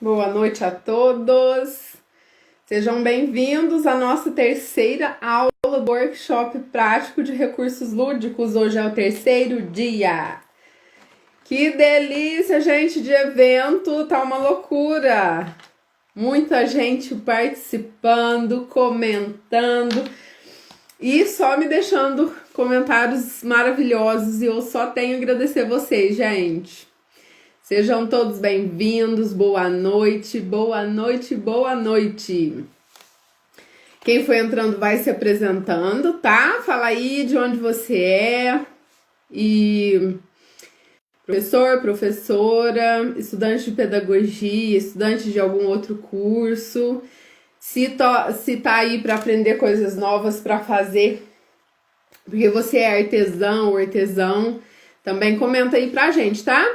Boa noite a todos. Sejam bem-vindos à nossa terceira aula do workshop prático de recursos lúdicos. Hoje é o terceiro dia. Que delícia, gente, de evento, tá uma loucura. Muita gente participando, comentando e só me deixando comentários maravilhosos e eu só tenho a agradecer vocês, gente. Sejam todos bem-vindos, boa noite, boa noite, boa noite. Quem foi entrando vai se apresentando, tá? Fala aí de onde você é e professor, professora, estudante de pedagogia, estudante de algum outro curso, se tá aí para aprender coisas novas para fazer, porque você é artesão ou artesão, também comenta aí pra gente, tá?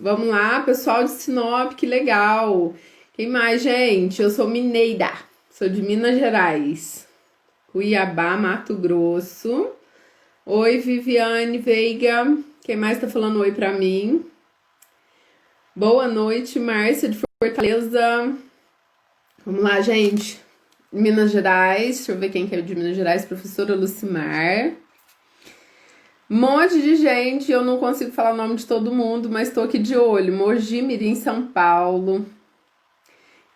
Vamos lá, pessoal de Sinop, que legal. Quem mais, gente? Eu sou mineira, sou de Minas Gerais, Cuiabá, Mato Grosso. Oi, Viviane Veiga. Quem mais tá falando oi pra mim? Boa noite, Márcia de Fortaleza. Vamos lá, gente. Minas Gerais, deixa eu ver quem que é de Minas Gerais. Professora Lucimar. Monte de gente, eu não consigo falar o nome de todo mundo, mas tô aqui de olho. Mogi Mirim, São Paulo.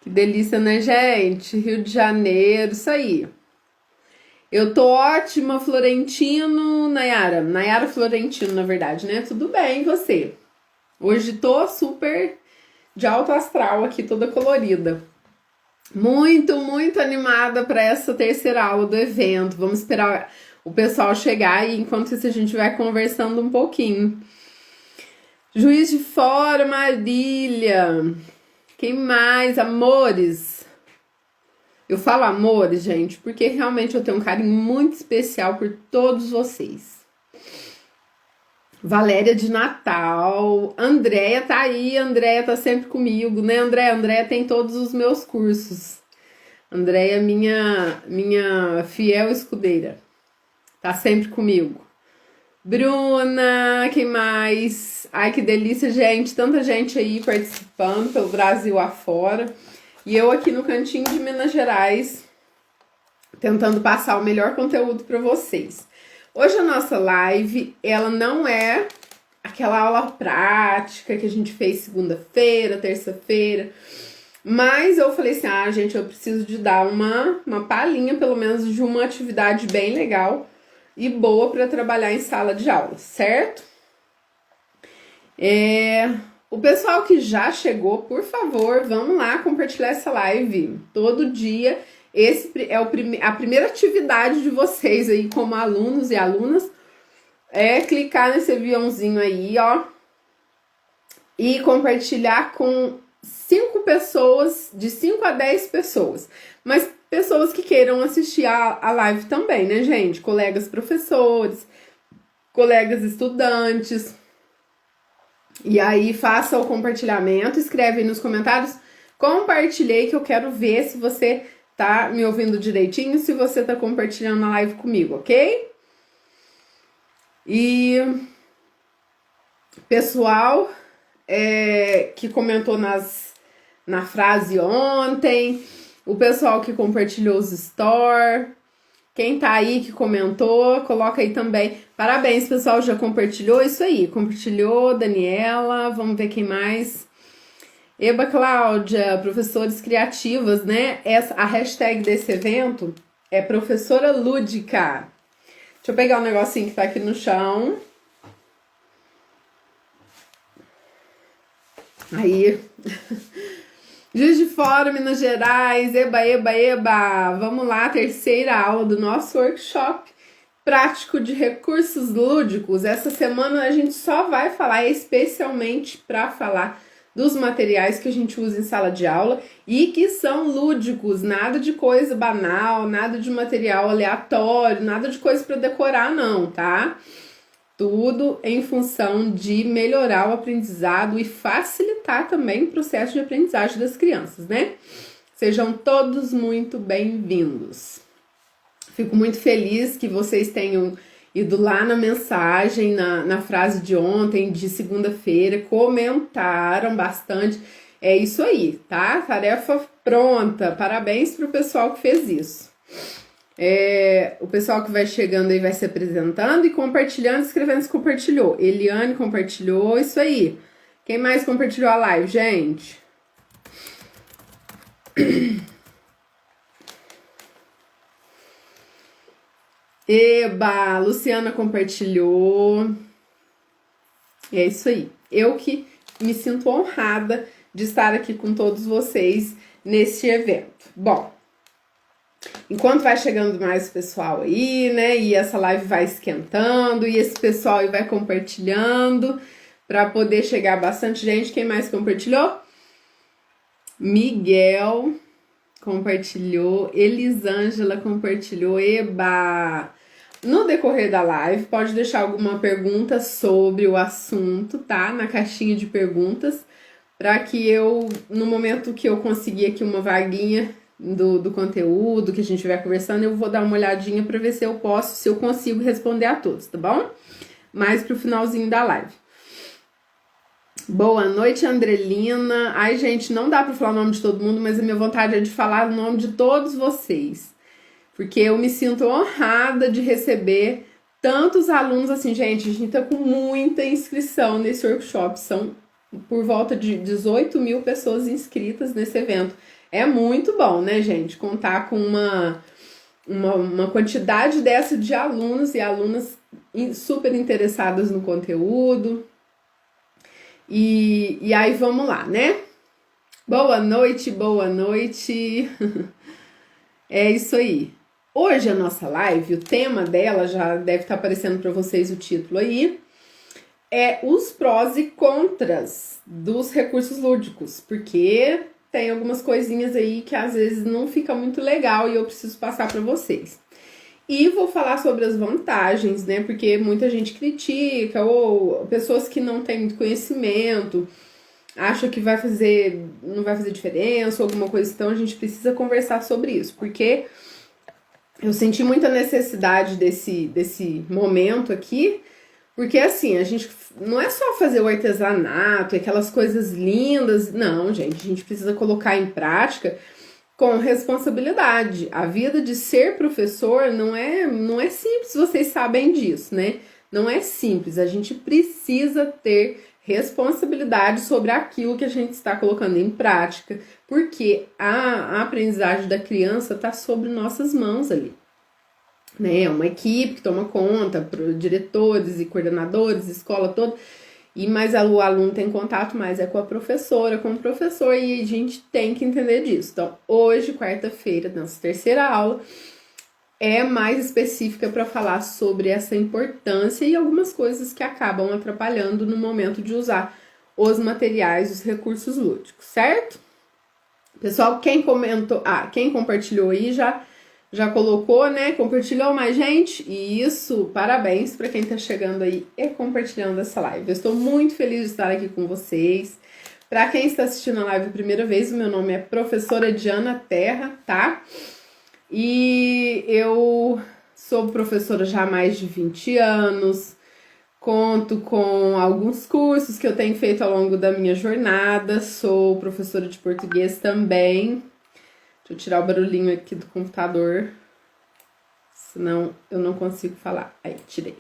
Que delícia, né, gente? Rio de Janeiro, isso aí. Eu tô ótima, Florentino, Nayara Florentino, na verdade, né? Tudo bem, você? Hoje tô super de alto astral aqui, toda colorida. Muito, muito animada para essa terceira aula do evento. Vamos esperar o pessoal chegar e enquanto isso a gente vai conversando um pouquinho. Juiz de Fora, Marília. Quem mais? Amores. Eu falo amores, gente, porque realmente eu tenho um carinho muito especial por todos vocês. Valéria de Natal. Andréia tá aí, Andréia tá sempre comigo, né, Andréia? Andréia tem todos os meus cursos. Andréia, minha fiel escudeira. Tá sempre comigo. Bruna, quem mais? Ai, que delícia, gente. Tanta gente aí participando pelo Brasil afora. E eu aqui no cantinho de Minas Gerais, tentando passar o melhor conteúdo para vocês. Hoje a nossa live, ela não é aquela aula prática que a gente fez segunda-feira, terça-feira. Mas eu falei assim, gente, eu preciso de dar uma palhinha, pelo menos, de uma atividade bem legal e boa para trabalhar em sala de aula, certo? O pessoal que já chegou, por favor, vamos lá compartilhar essa live. Todo dia, esse é a primeira atividade de vocês aí como alunos e alunas, é clicar nesse aviãozinho aí, ó, e compartilhar com 5 pessoas, de 5 a 10 pessoas. Mas pessoas que queiram assistir a live também, né, gente? Colegas professores, colegas estudantes. E aí, faça o compartilhamento, escreve aí nos comentários, compartilhei que eu quero ver se você tá me ouvindo direitinho, se você tá compartilhando a live comigo, ok? E pessoal que comentou na frase ontem, o pessoal que compartilhou os stories, quem tá aí que comentou, coloca aí também. Parabéns, pessoal, já compartilhou isso aí. Compartilhou, Daniela, vamos ver quem mais. Eba Cláudia, professores criativas, né? A hashtag desse evento é professora lúdica. Deixa eu pegar um negocinho que tá aqui no chão. Aí... Juiz de Fora, Minas Gerais, eba, eba, eba! Vamos lá, terceira aula do nosso workshop prático de recursos lúdicos. Essa semana a gente só vai falar especialmente para falar dos materiais que a gente usa em sala de aula e que são lúdicos, nada de coisa banal, nada de material aleatório, nada de coisa para decorar não, tá? Tudo em função de melhorar o aprendizado e facilitar também o processo de aprendizagem das crianças, né? Sejam todos muito bem-vindos. Fico muito feliz que vocês tenham ido lá na mensagem, na frase de ontem, de segunda-feira, comentaram bastante. É isso aí, tá? Tarefa pronta. Parabéns pro pessoal que fez isso. O pessoal que vai chegando aí vai se apresentando e compartilhando, escrevendo se compartilhou. Eliane compartilhou, isso aí. Quem mais compartilhou a live, gente? Eba, Luciana compartilhou. É isso aí. Eu que me sinto honrada de estar aqui com todos vocês neste evento. Bom, enquanto vai chegando mais pessoal aí, né? E essa live vai esquentando, e esse pessoal aí vai compartilhando para poder chegar bastante gente. Quem mais compartilhou? Miguel compartilhou, Elisângela compartilhou, eba! No decorrer da live, pode deixar alguma pergunta sobre o assunto, tá? Na caixinha de perguntas, para que eu, no momento que eu conseguir aqui uma vaguinha do conteúdo que a gente vai conversando, eu vou dar uma olhadinha para ver se eu posso, se eu consigo responder a todos, tá bom? Mais pro finalzinho da live. Boa noite, Andrelina. Ai, gente, não dá para falar o nome de todo mundo, mas a minha vontade é de falar o nome de todos vocês. Porque eu me sinto honrada de receber tantos alunos assim, gente. A gente tá com muita inscrição nesse workshop. São por volta de 18 mil pessoas inscritas nesse evento. É muito bom, né, gente? Contar com uma quantidade dessa de alunos e alunas super interessadas no conteúdo. E aí vamos lá, né? Boa noite, boa noite. É isso aí. Hoje a nossa live, o tema dela já deve estar aparecendo para vocês o título aí, é os prós e contras dos recursos lúdicos, porque tem algumas coisinhas aí que às vezes não fica muito legal e eu preciso passar para vocês. E vou falar sobre as vantagens, né? Porque muita gente critica, ou pessoas que não têm muito conhecimento, acham que não vai fazer diferença, ou alguma coisa. Então a gente precisa conversar sobre isso, porque eu senti muita necessidade desse momento aqui, porque assim, a gente não é só fazer o artesanato, aquelas coisas lindas, não, gente, a gente precisa colocar em prática com responsabilidade. A vida de ser professor não é simples, vocês sabem disso, né? Não é simples, a gente precisa ter responsabilidade sobre aquilo que a gente está colocando em prática, porque a aprendizagem da criança está sobre nossas mãos ali, né? É uma equipe que toma conta, diretores e coordenadores, escola toda, mas o aluno tem contato mais com a professora, com o professor, e a gente tem que entender disso. Então, hoje, quarta-feira, nossa terceira aula, é mais específica para falar sobre essa importância e algumas coisas que acabam atrapalhando no momento de usar os materiais, os recursos lúdicos, certo? Pessoal, quem compartilhou aí já colocou, né? Compartilhou mais gente? Isso, parabéns para quem tá chegando aí e compartilhando essa live. Eu estou muito feliz de estar aqui com vocês. Para quem está assistindo a live a primeira vez, o meu nome é Professora Diana Terra, tá? E eu sou professora já há mais de 20 anos, conto com alguns cursos que eu tenho feito ao longo da minha jornada, sou professora de português também. Deixa eu tirar o barulhinho aqui do computador, senão eu não consigo falar. Aí, tirei.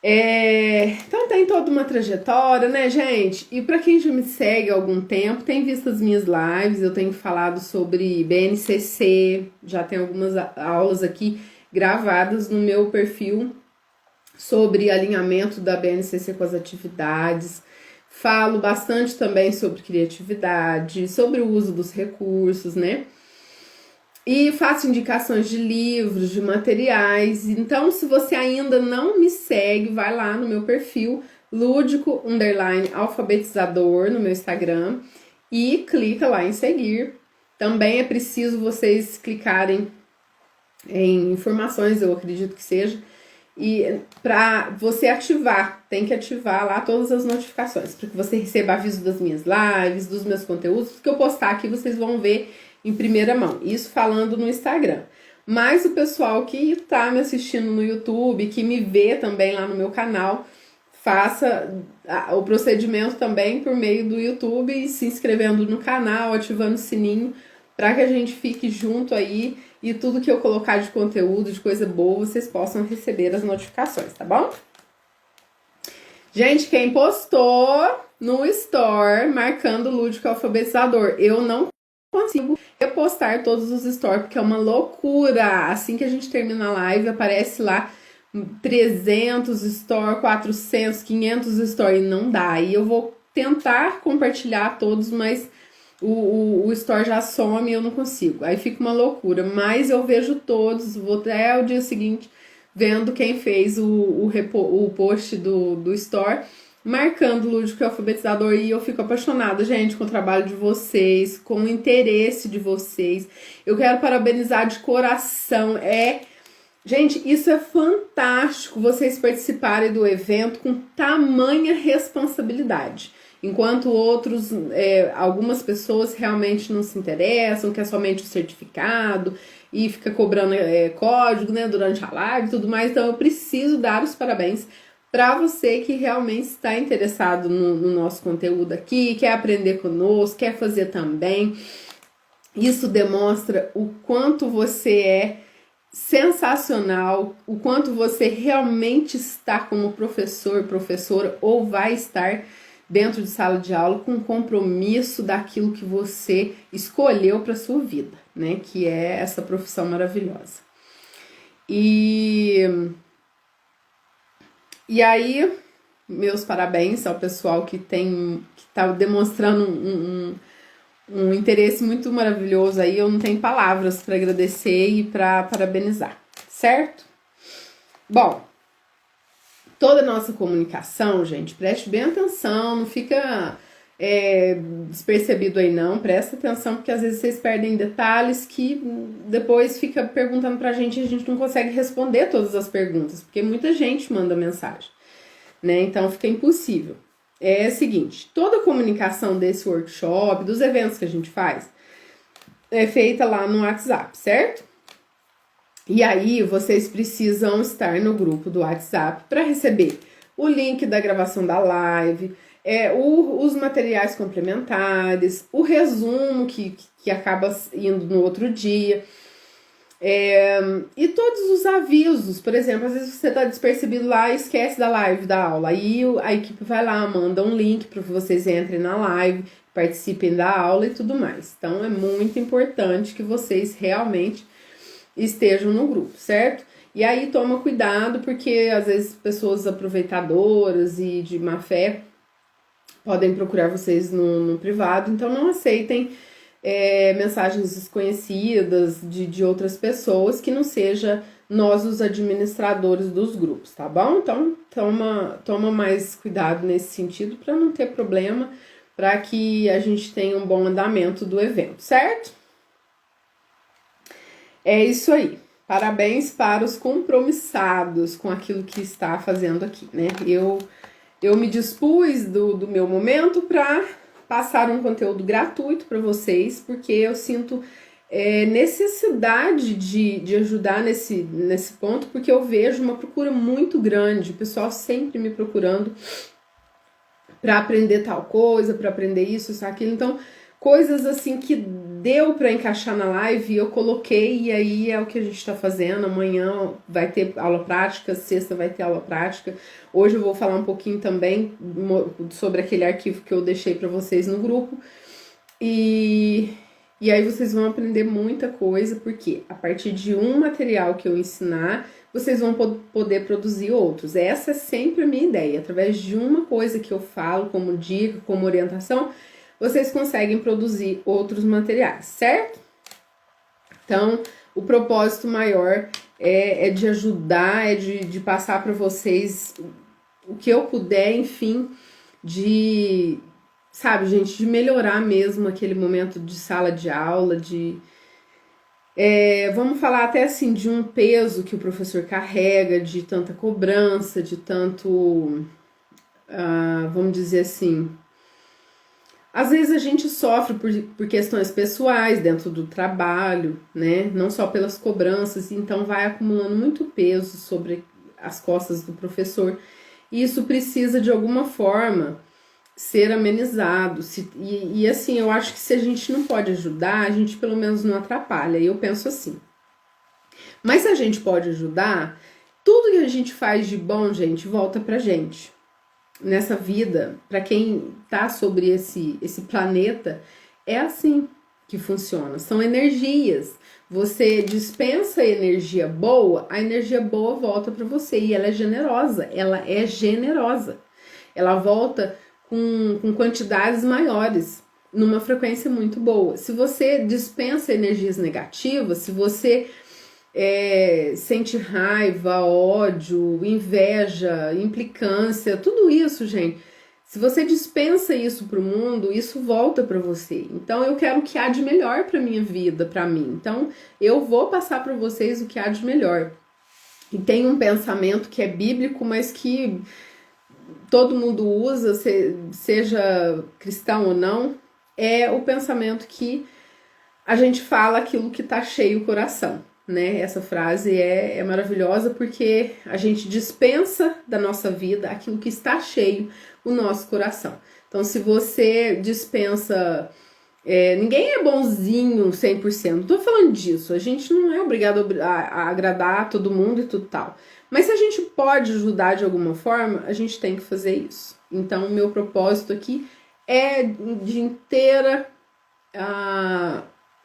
Então tem toda uma trajetória, né, gente? E para quem já me segue há algum tempo, tem visto as minhas lives, eu tenho falado sobre BNCC, já tem algumas aulas aqui gravadas no meu perfil sobre alinhamento da BNCC com as atividades. Falo bastante também sobre criatividade, sobre o uso dos recursos, né? E faço indicações de livros, de materiais. Então, se você ainda não me segue, vai lá no meu perfil lúdico_alfabetizador no meu Instagram e clica lá em seguir. Também é preciso vocês clicarem em informações, eu acredito que seja, e para você ativar, tem que ativar lá todas as notificações, para que você receba aviso das minhas lives, dos meus conteúdos, que eu postar aqui vocês vão ver em primeira mão, isso falando no Instagram. Mas o pessoal que tá me assistindo no YouTube, que me vê também lá no meu canal, faça o procedimento também por meio do YouTube e se inscrevendo no canal, ativando o sininho, para que a gente fique junto aí e tudo que eu colocar de conteúdo, de coisa boa, vocês possam receber as notificações, tá bom? Gente, quem postou no Store marcando o Lúdico Alfabetizador, eu não consigo repostar todos os stories, porque é uma loucura. Assim que a gente termina a live, aparece lá 300 stories, 400, 500 stories, não dá. E eu vou tentar compartilhar todos, mas o store já some e eu não consigo. Aí fica uma loucura, mas eu vejo todos, vou até o dia seguinte vendo quem fez o post do store, marcando o Lúdico Alfabetizador, e eu fico apaixonada, gente, com o trabalho de vocês, com o interesse de vocês. Eu quero parabenizar de coração. Gente, isso é fantástico, vocês participarem do evento com tamanha responsabilidade. Enquanto algumas pessoas realmente não se interessam, quer somente o certificado e fica cobrando código, né, durante a live e tudo mais. Então eu preciso dar os parabéns para você que realmente está interessado no nosso conteúdo aqui, quer aprender conosco, quer fazer também. Isso demonstra o quanto você é sensacional, o quanto você realmente está como professor, professora, ou vai estar dentro de sala de aula com compromisso daquilo que você escolheu para sua vida, né? Que é essa profissão maravilhosa. E aí, meus parabéns ao pessoal que está demonstrando um interesse muito maravilhoso aí. Eu não tenho palavras para agradecer e para parabenizar, certo? Bom, toda a nossa comunicação, gente, preste bem atenção, não fica despercebido aí não, presta atenção, porque às vezes vocês perdem detalhes que depois fica perguntando pra gente e a gente não consegue responder todas as perguntas, porque muita gente manda mensagem, né? Então fica impossível. É o seguinte, toda a comunicação desse workshop, dos eventos que a gente faz, é feita lá no WhatsApp, certo? E aí vocês precisam estar no grupo do WhatsApp para receber o link da gravação da live, os materiais complementares, o resumo que acaba indo no outro dia, e todos os avisos. Por exemplo, às vezes você está despercebido lá e esquece da live da aula, aí a equipe vai lá, manda um link para que vocês entrem na live, participem da aula e tudo mais. Então é muito importante que vocês realmente estejam no grupo, certo? E aí toma cuidado, porque às vezes pessoas aproveitadoras e de má fé podem procurar vocês no privado, então não aceitem mensagens desconhecidas de outras pessoas que não seja nós os administradores dos grupos, tá bom? Então toma mais cuidado nesse sentido para não ter problema, para que a gente tenha um bom andamento do evento, certo? É isso aí. Parabéns para os compromissados com aquilo que está fazendo aqui, né? Eu me dispus do meu momento para passar um conteúdo gratuito para vocês, porque eu sinto necessidade de ajudar nesse ponto, porque eu vejo uma procura muito grande, o pessoal sempre me procurando para aprender tal coisa, para aprender isso, aquilo. Então, coisas assim que deu para encaixar na live, eu coloquei, e aí é o que a gente está fazendo. Amanhã vai ter aula prática, sexta vai ter aula prática. Hoje eu vou falar um pouquinho também sobre aquele arquivo que eu deixei para vocês no grupo. E aí vocês vão aprender muita coisa, porque a partir de um material que eu ensinar, vocês vão poder produzir outros. Essa é sempre a minha ideia. Através de uma coisa que eu falo como dica, como orientação, vocês conseguem produzir outros materiais, certo? Então, o propósito maior é de ajudar, de passar para vocês o que eu puder, enfim, sabe, gente, de melhorar mesmo aquele momento de sala de aula, vamos falar até assim, de um peso que o professor carrega, de tanta cobrança, de tanto, vamos dizer assim, às vezes a gente sofre por questões pessoais dentro do trabalho, né? Não só pelas cobranças, então vai acumulando muito peso sobre as costas do professor. e isso precisa de alguma forma ser amenizado. E assim, eu acho que se a gente não pode ajudar, a gente pelo menos não atrapalha. E eu penso assim. Mas se a gente pode ajudar, tudo que a gente faz de bom, gente, volta pra gente. Nessa vida, para quem tá sobre esse planeta, é assim que funciona. São energias. Você dispensa energia boa, a energia boa volta para você e ela é generosa. Ela é generosa. Ela volta com quantidades maiores, numa frequência muito boa. Se você dispensa energias negativas, se você sente raiva, ódio, inveja, implicância, tudo isso, gente. Se você dispensa isso para o mundo, isso volta para você. Então eu quero o que há de melhor para minha vida, para mim. Então eu vou passar para vocês o que há de melhor. E tem um pensamento que é bíblico, mas que todo mundo usa, seja cristão ou não, é o pensamento que a gente fala aquilo que tá cheio o coração. Né? Essa frase é maravilhosa porque a gente dispensa da nossa vida aquilo que está cheio o nosso coração. Então, se você dispensa... ninguém é bonzinho 100%, não tô falando disso. A gente não é obrigado a agradar todo mundo e tudo tal. Mas se a gente pode ajudar de alguma forma, a gente tem que fazer isso. Então, o meu propósito aqui é de inteira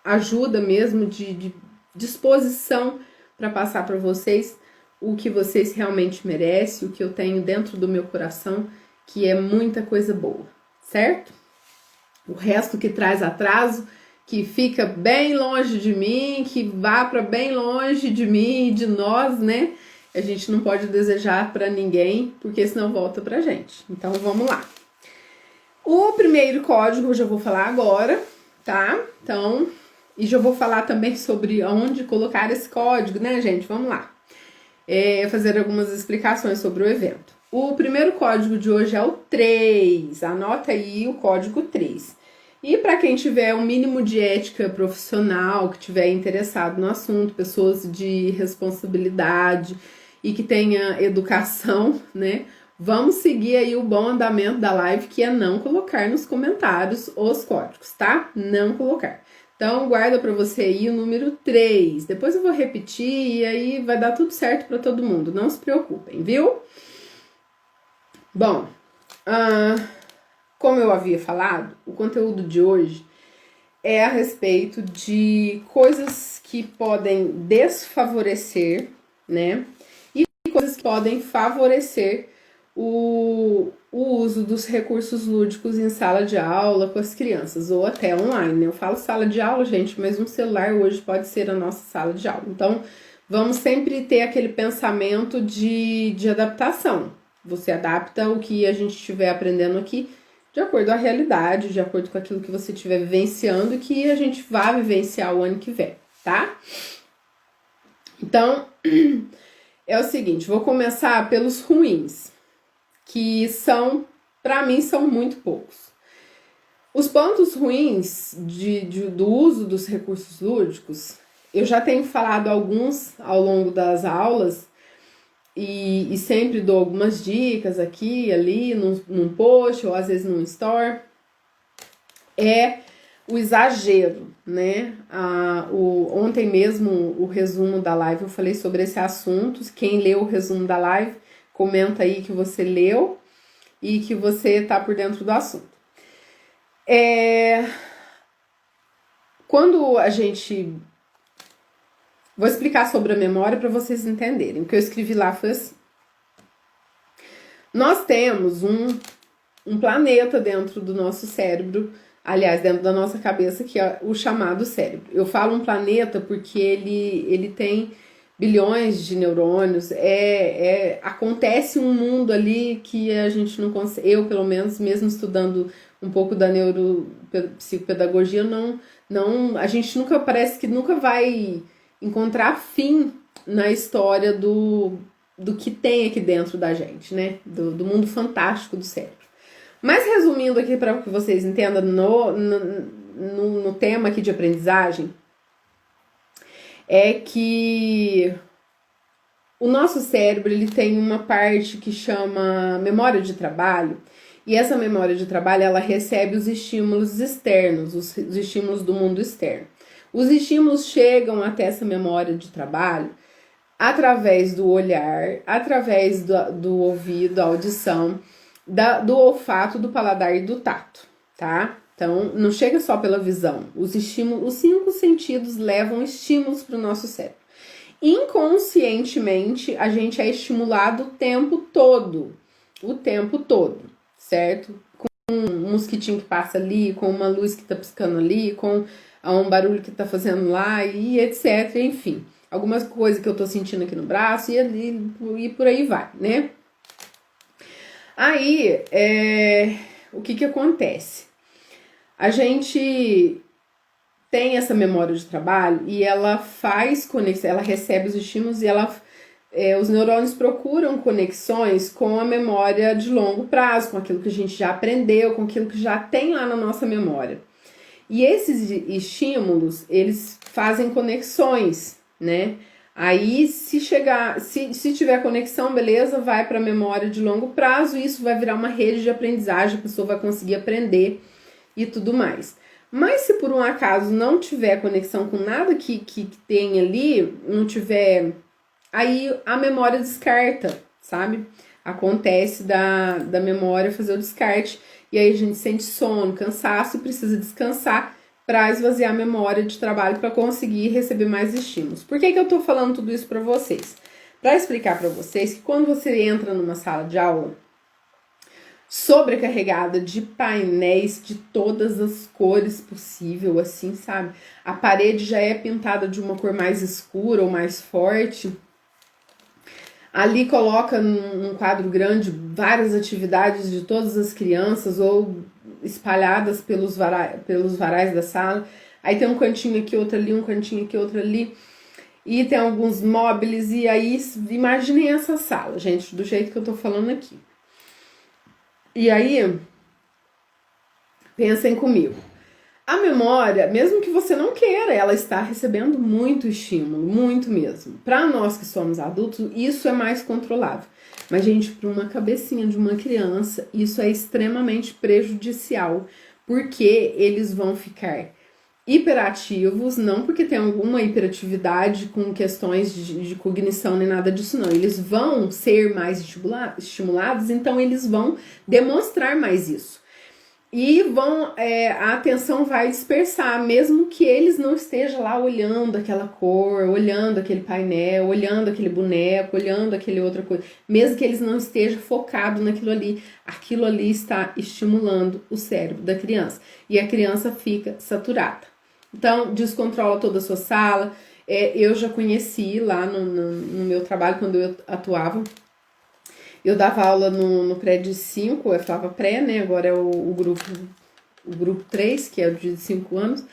ajuda mesmo, de disposição para passar para vocês o que vocês realmente merecem, o que eu tenho dentro do meu coração, que é muita coisa boa, certo? O resto que traz atraso, que fica bem longe de mim, que vá para bem longe de mim e de nós, né? A gente não pode desejar para ninguém, porque senão volta pra gente. Então vamos lá. O primeiro código eu já vou falar agora, tá? Então, e já vou falar também sobre onde colocar esse código, né, gente? Vamos lá. Fazer algumas explicações sobre o evento. O primeiro código de hoje é o 3. Anota aí o código 3. E para quem tiver um mínimo de ética profissional, que tiver interessado no assunto, pessoas de responsabilidade e que tenha educação, né? Vamos seguir aí o bom andamento da live, que é não colocar nos comentários os códigos, tá? Não colocar. Então, guarda para você aí o número 3. Depois eu vou repetir e aí vai dar tudo certo para todo mundo. Não se preocupem, viu? Bom, como eu havia falado, o conteúdo de hoje é a respeito de coisas que podem desfavorecer, né? E coisas que podem favorecer o uso dos recursos lúdicos em sala de aula com as crianças, ou até online. Eu falo sala de aula, gente, mas um celular hoje pode ser a nossa sala de aula. Então, vamos sempre ter aquele pensamento de adaptação. Você adapta o que a gente estiver aprendendo aqui de acordo à realidade, de acordo com aquilo que você estiver vivenciando e que a gente vai vivenciar o ano que vem, tá? Então, é o seguinte, vou começar pelos ruins, que são, para mim, são muito poucos. Os pontos ruins do uso dos recursos lúdicos, eu já tenho falado alguns ao longo das aulas e sempre dou algumas dicas aqui, ali, num post ou às vezes num store. É o exagero, né? Ontem mesmo, o resumo da live, eu falei sobre esse assunto. Quem leu o resumo da live, comenta aí que você leu e que você tá por dentro do assunto. Quando a gente... Vou explicar sobre a memória para vocês entenderem. O que eu escrevi lá foi assim. Nós temos um planeta dentro do nosso cérebro, aliás, dentro da nossa cabeça, que é o chamado cérebro. Eu falo um planeta porque ele tem bilhões de neurônios, acontece um mundo ali que a gente não consegue, eu pelo menos, mesmo estudando um pouco da neuropsicopedagogia, a gente nunca, parece que nunca vai encontrar fim na história do que tem aqui dentro da gente, né, do mundo fantástico do cérebro. Mas resumindo aqui para que vocês entendam no tema aqui de aprendizagem, é que O nosso cérebro, ele tem uma parte que chama memória de trabalho, e essa memória de trabalho, ela recebe os estímulos externos, os estímulos do mundo externo. Os estímulos chegam até essa memória de trabalho através do olhar, através do ouvido, da audição, do olfato, do paladar e do tato, tá? Então, não chega só pela visão. Os 5 sentidos levam estímulos para o nosso cérebro. Inconscientemente, a gente é estimulado o tempo todo, certo? Com um mosquitinho que passa ali, com uma luz que tá piscando ali, com um barulho que tá fazendo lá, e etc, enfim. Algumas coisas que eu tô sentindo aqui no braço e por aí vai, né? Aí, o que acontece? A gente tem essa memória de trabalho e ela faz conexão, ela recebe os estímulos e os neurônios procuram conexões com a memória de longo prazo, com aquilo que a gente já aprendeu, com aquilo que já tem lá na nossa memória. E esses estímulos, eles fazem conexões, né? Aí, se tiver conexão, beleza, vai para a memória de longo prazo e isso vai virar uma rede de aprendizagem, a pessoa vai conseguir aprender e tudo mais. Mas se por um acaso não tiver conexão com nada que tem ali, não tiver, aí a memória descarta, sabe? Acontece da memória fazer o descarte e aí a gente sente sono, cansaço e precisa descansar para esvaziar a memória de trabalho para conseguir receber mais estímulos. Por que eu tô falando tudo isso para vocês? Para explicar para vocês que quando você entra numa sala de aula sobrecarregada de painéis de todas as cores possível, assim, sabe? A parede já é pintada de uma cor mais escura ou mais forte. Ali coloca num quadro grande várias atividades de todas as crianças ou espalhadas pelos varais da sala. Aí tem um cantinho aqui, outro ali, um cantinho aqui, outro ali. E tem alguns móveis, e aí imaginem essa sala, gente, do jeito que eu tô falando aqui. E aí, pensem comigo. A memória, mesmo que você não queira, ela está recebendo muito estímulo, muito mesmo. Para nós que somos adultos, isso é mais controlável. Mas, gente, para uma cabecinha de uma criança, isso é extremamente prejudicial, porque eles vão ficar hiperativos, não porque tem alguma hiperatividade com questões de cognição nem nada disso, não. Eles vão ser mais estimulados, então eles vão demonstrar mais isso. E a atenção vai dispersar, mesmo que eles não estejam lá olhando aquela cor, olhando aquele painel, olhando aquele boneco, olhando aquele outra coisa. Mesmo que eles não estejam focados naquilo ali, aquilo ali está estimulando o cérebro da criança. E a criança fica saturada. Então, descontrola toda a sua sala. Eu já conheci lá no meu trabalho, quando eu atuava. Eu dava aula no prédio 5, eu falava pré, né? Agora é o grupo 3, que é o de 5 anos.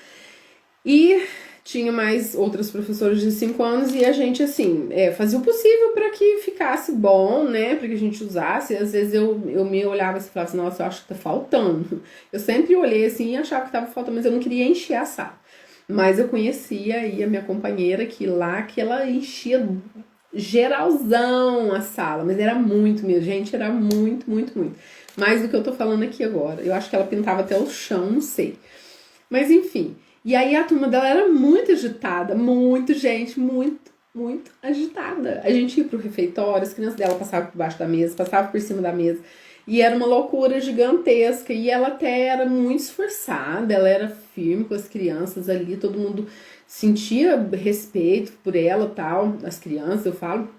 E tinha mais outras professoras de 5 anos e a gente, assim, fazia o possível para que ficasse bom, né? Para que a gente usasse. Às vezes eu me olhava e falava assim, nossa, eu acho que tá faltando. Eu sempre olhei assim e achava que tava faltando, mas eu não queria encher a sala. Mas eu conhecia aí a minha companheira que ela enchia geralzão a sala, mas era muito mesmo, gente, era muito, muito, muito. Mais do que eu tô falando aqui agora. Eu acho que ela pintava até o chão, não sei. Mas enfim. E aí a turma dela era muito agitada, muito, gente, muito, muito agitada. A gente ia pro refeitório, as crianças dela passavam por baixo da mesa, passavam por cima da mesa. E era uma loucura gigantesca. E ela até era muito esforçada, ela era firme com as crianças ali, todo mundo sentia respeito por ela, tal, as crianças, eu falo.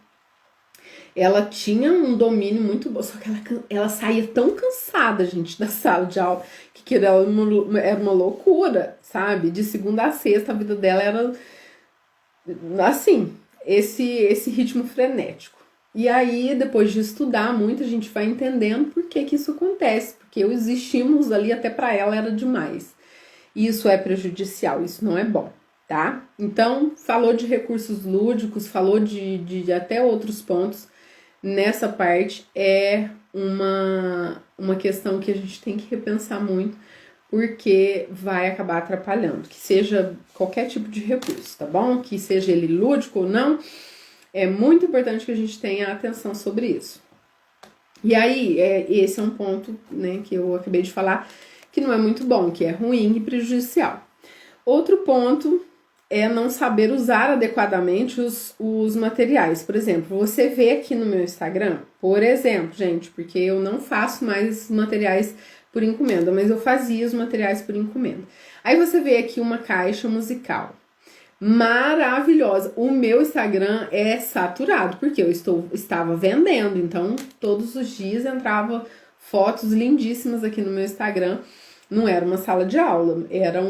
Ela tinha um domínio muito bom, só que ela saía tão cansada, gente, da sala de aula, que era uma loucura, sabe? De segunda a sexta, a vida dela era, assim, esse ritmo frenético. E aí, depois de estudar muito, a gente vai entendendo por que isso acontece, porque os estímulos ali até para ela era demais. E isso é prejudicial, isso não é bom, tá? Então, falou de recursos lúdicos, falou de até outros pontos. Nessa parte é uma questão que a gente tem que repensar muito, porque vai acabar atrapalhando, que seja qualquer tipo de recurso, tá bom? Que seja ele lúdico ou não, É muito importante que a gente tenha atenção sobre isso. E aí, esse é um ponto, né, que eu acabei de falar, que não é muito bom, que é ruim e prejudicial. Outro ponto é não saber usar adequadamente os materiais. Por exemplo, você vê aqui no meu Instagram, por exemplo, gente, porque eu não faço mais materiais por encomenda, mas eu fazia os materiais por encomenda. Aí você vê aqui uma caixa musical maravilhosa. O meu Instagram é saturado, porque eu estava vendendo, então todos os dias entrava fotos lindíssimas aqui no meu Instagram. Não era uma sala de aula, era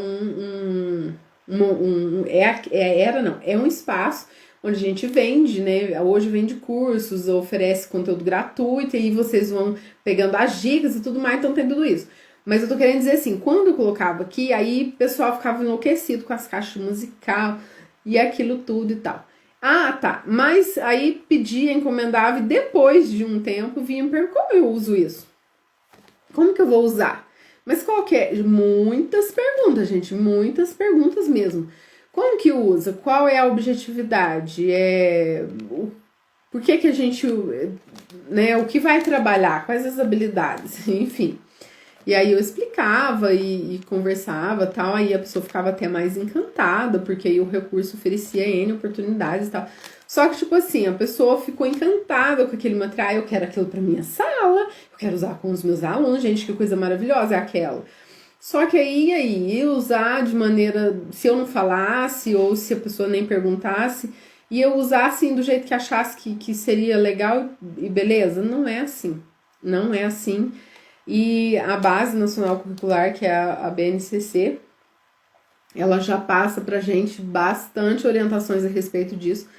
é um espaço onde a gente vende, né? Hoje vende cursos, oferece conteúdo gratuito, e aí vocês vão pegando as dicas e tudo mais, então tem tudo isso. Mas eu tô querendo dizer assim, quando eu colocava aqui, aí o pessoal ficava enlouquecido com as caixas musical e aquilo tudo e tal. Ah, tá. Mas aí pedia, encomendava, e depois de um tempo vinha me perguntar, como eu uso isso? Como que eu vou usar? Mas qual que é? Muitas perguntas, gente, muitas perguntas mesmo. Como que usa? Qual é a objetividade? Por que a gente, né, o que vai trabalhar? Quais as habilidades? Enfim. E aí eu explicava e conversava tal, aí a pessoa ficava até mais encantada, porque aí o recurso oferecia N oportunidades e tal. Só que, tipo assim, a pessoa ficou encantada com aquele material, eu quero aquilo pra minha sala, eu quero usar com os meus alunos, gente, que coisa maravilhosa é aquela. Só que aí usar de maneira, se eu não falasse, ou se a pessoa nem perguntasse, e eu usar assim do jeito que achasse que seria legal e beleza, não é assim. Não é assim. E a Base Nacional Curricular, que é a BNCC, ela já passa pra gente bastante orientações a respeito disso,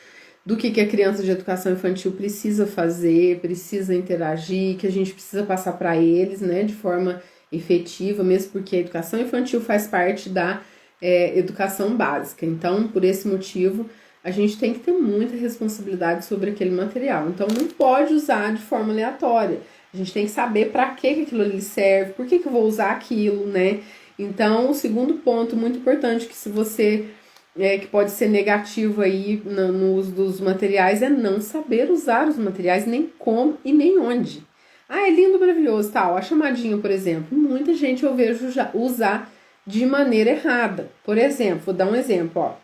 do que a criança de educação infantil precisa fazer, precisa interagir, que a gente precisa passar para eles, né, de forma efetiva, mesmo porque a educação infantil faz parte da educação básica. Então, por esse motivo, a gente tem que ter muita responsabilidade sobre aquele material. Então, não pode usar de forma aleatória. A gente tem que saber para que aquilo ali serve, por que eu vou usar aquilo, né? Então, o segundo ponto muito importante, que se você que pode ser negativo aí no uso dos materiais, é não saber usar os materiais, nem como e nem onde. Ah, é lindo, maravilhoso, tal. A chamadinha, por exemplo, muita gente eu vejo já usar de maneira errada. Por exemplo, vou dar um exemplo, ó.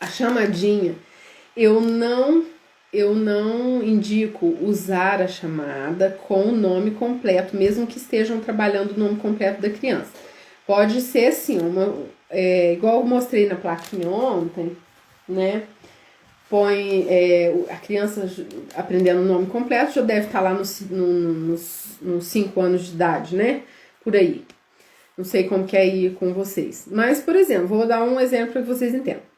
A chamadinha, eu não indico usar a chamada com o nome completo, mesmo que estejam trabalhando o nome completo da criança. Pode ser assim, igual eu mostrei na plaquinha ontem, né? Põe a criança aprendendo o nome completo, já deve estar lá nos 5 anos de idade, né? Por aí. Não sei como que é ir com vocês. Mas, por exemplo, vou dar um exemplo para que vocês entendam.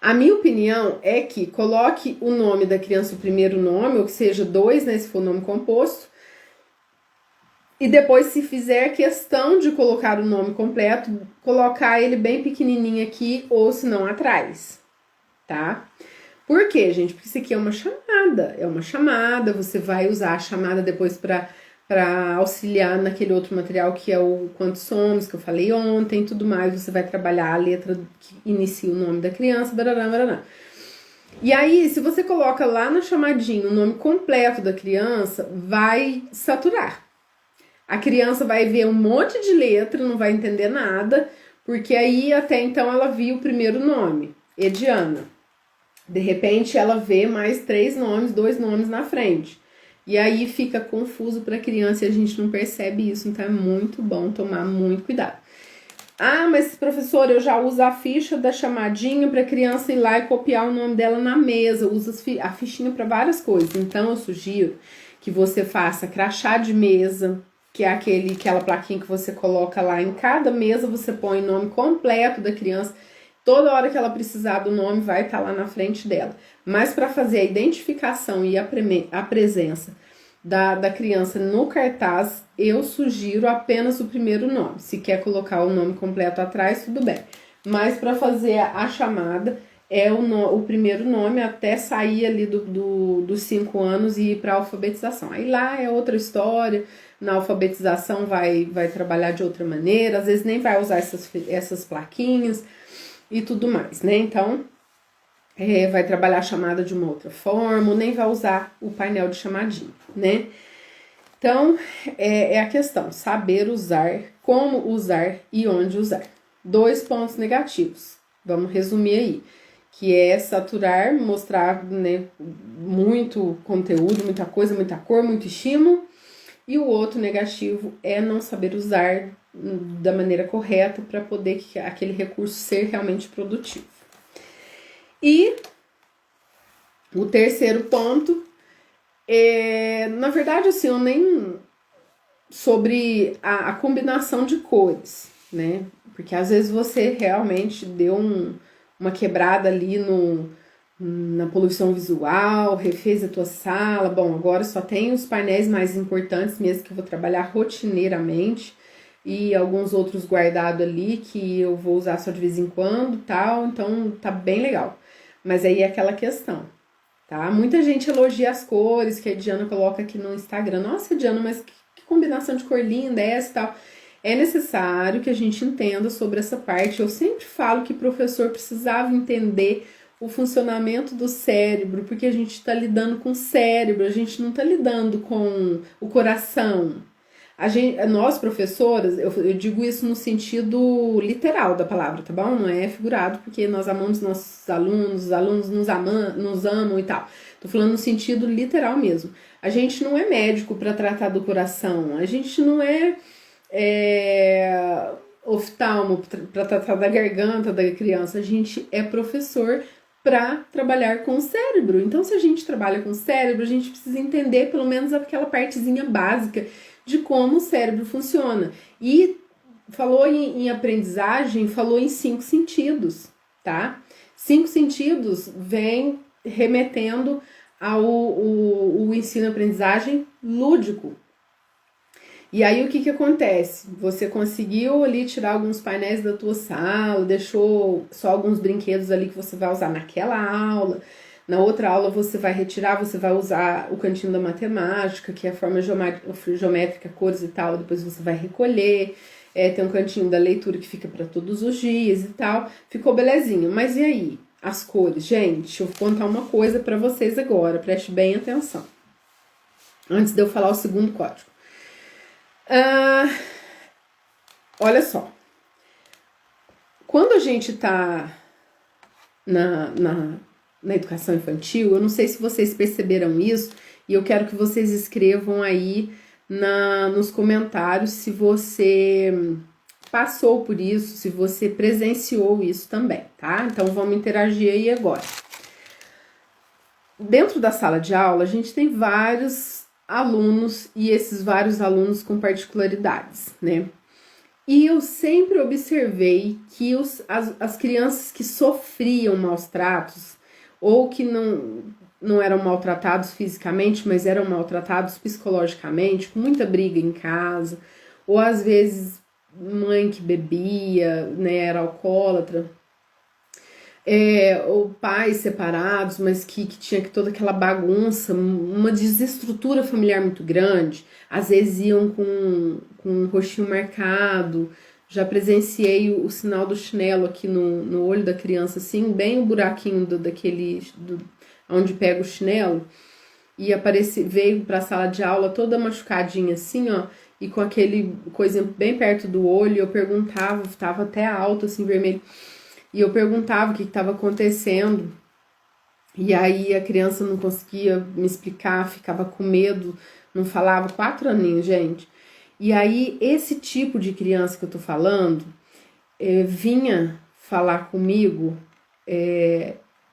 A minha opinião é que coloque o nome da criança, o primeiro nome, ou que seja 2, né, se for nome composto, e depois, se fizer questão de colocar o nome completo, colocar ele bem pequenininho aqui, ou se não atrás, tá? Por quê, gente? Porque isso aqui é uma chamada, você vai usar a chamada depois para auxiliar naquele outro material que é o Quantos Somos, que eu falei ontem, tudo mais, você vai trabalhar a letra que inicia o nome da criança, barará, barará. E aí, se você coloca lá na chamadinha o nome completo da criança, vai saturar. A criança vai ver um monte de letra, não vai entender nada, porque aí até então ela viu o primeiro nome, Ediana. De repente ela vê mais 3 nomes, 2 nomes na frente. E aí fica confuso para a criança e a gente não percebe isso, então é muito bom tomar muito cuidado. Ah, mas professor, eu já uso a ficha da chamadinha para a criança ir lá e copiar o nome dela na mesa, usa a fichinha para várias coisas. Então eu sugiro que você faça crachá de mesa, que é aquela plaquinha que você coloca lá. Em cada mesa você põe o nome completo da criança. Toda hora que ela precisar do nome vai estar lá na frente dela. Mas para fazer a identificação e a presença da criança no cartaz, eu sugiro apenas o primeiro nome. Se quer colocar o nome completo atrás, tudo bem. Mas para fazer a chamada, é o primeiro nome até sair ali dos 5 anos e ir para a alfabetização. Aí lá é outra história. Na alfabetização vai trabalhar de outra maneira, às vezes nem vai usar essas plaquinhas e tudo mais, né? Então, vai trabalhar a chamada de uma outra forma, ou nem vai usar o painel de chamadinha, né? Então, é a questão, saber usar, como usar e onde usar. 2 pontos negativos, vamos resumir aí, que é saturar, mostrar, né, muito conteúdo, muita coisa, muita cor, muito estímulo, e o outro negativo é não saber usar da maneira correta para poder aquele recurso ser realmente produtivo. E o terceiro ponto na verdade, assim, eu nem sobre a combinação de cores, né? Porque às vezes você realmente deu uma quebrada ali na poluição visual, refez a tua sala. Bom, agora só tem os painéis mais importantes mesmo que eu vou trabalhar rotineiramente e alguns outros guardados ali que eu vou usar só de vez em quando, tal. Então tá bem legal. Mas aí é aquela questão. Tá? Muita gente elogia as cores que a Diana coloca aqui no Instagram. Nossa, Diana, mas que combinação de cor linda é essa e tal. É necessário que a gente entenda sobre essa parte. Eu sempre falo que o professor precisava entender o funcionamento do cérebro, porque a gente está lidando com o cérebro, a gente não está lidando com o coração. Nós, professoras, eu digo isso no sentido literal da palavra, tá bom? Não é figurado, porque nós amamos nossos alunos, os alunos nos amam e tal. Tô falando no sentido literal mesmo. A gente não é médico para tratar do coração, a gente não é oftalmo para tratar da garganta da criança, a gente é professor para trabalhar com o cérebro. Então, se a gente trabalha com o cérebro, a gente precisa entender pelo menos aquela partezinha básica de como o cérebro funciona. E falou em aprendizagem, falou em 5 sentidos, tá? 5 sentidos vem remetendo ao o ensino-aprendizagem lúdico. E aí o que acontece? Você conseguiu ali tirar alguns painéis da tua sala, deixou só alguns brinquedos ali que você vai usar naquela aula. Na outra aula você vai retirar, você vai usar o cantinho da matemática, que é a forma geométrica, cores e tal, depois você vai recolher. Tem um cantinho da leitura que fica para todos os dias e tal. Ficou belezinho. Mas e aí? As cores? Gente, eu vou contar uma coisa para vocês agora, preste bem atenção. Antes de eu falar o segundo código. Olha só. Quando a gente tá na educação infantil, eu não sei se vocês perceberam isso, e eu quero que vocês escrevam aí nos comentários se você passou por isso, se você presenciou isso também, tá? Então vamos interagir aí agora. Dentro da sala de aula, a gente tem vários alunos e esses vários alunos com particularidades, né? E eu sempre observei que as crianças que sofriam maus tratos ou que não eram maltratados fisicamente, mas eram maltratados psicologicamente, com muita briga em casa, ou às vezes mãe que bebia, né, era alcoólatra, ou pais separados, mas que tinha toda aquela bagunça, uma desestrutura familiar muito grande, às vezes iam com um rostinho marcado. Já presenciei o sinal do chinelo aqui no olho da criança, assim, bem o buraquinho onde pega o chinelo, e veio para a sala de aula toda machucadinha assim, ó, e com aquele coisinha bem perto do olho. Eu perguntava, tava até alto assim, vermelho, e eu perguntava o que estava acontecendo, e aí a criança não conseguia me explicar, ficava com medo, não falava. 4 aninhos, gente. E aí esse tipo de criança que eu tô falando vinha falar comigo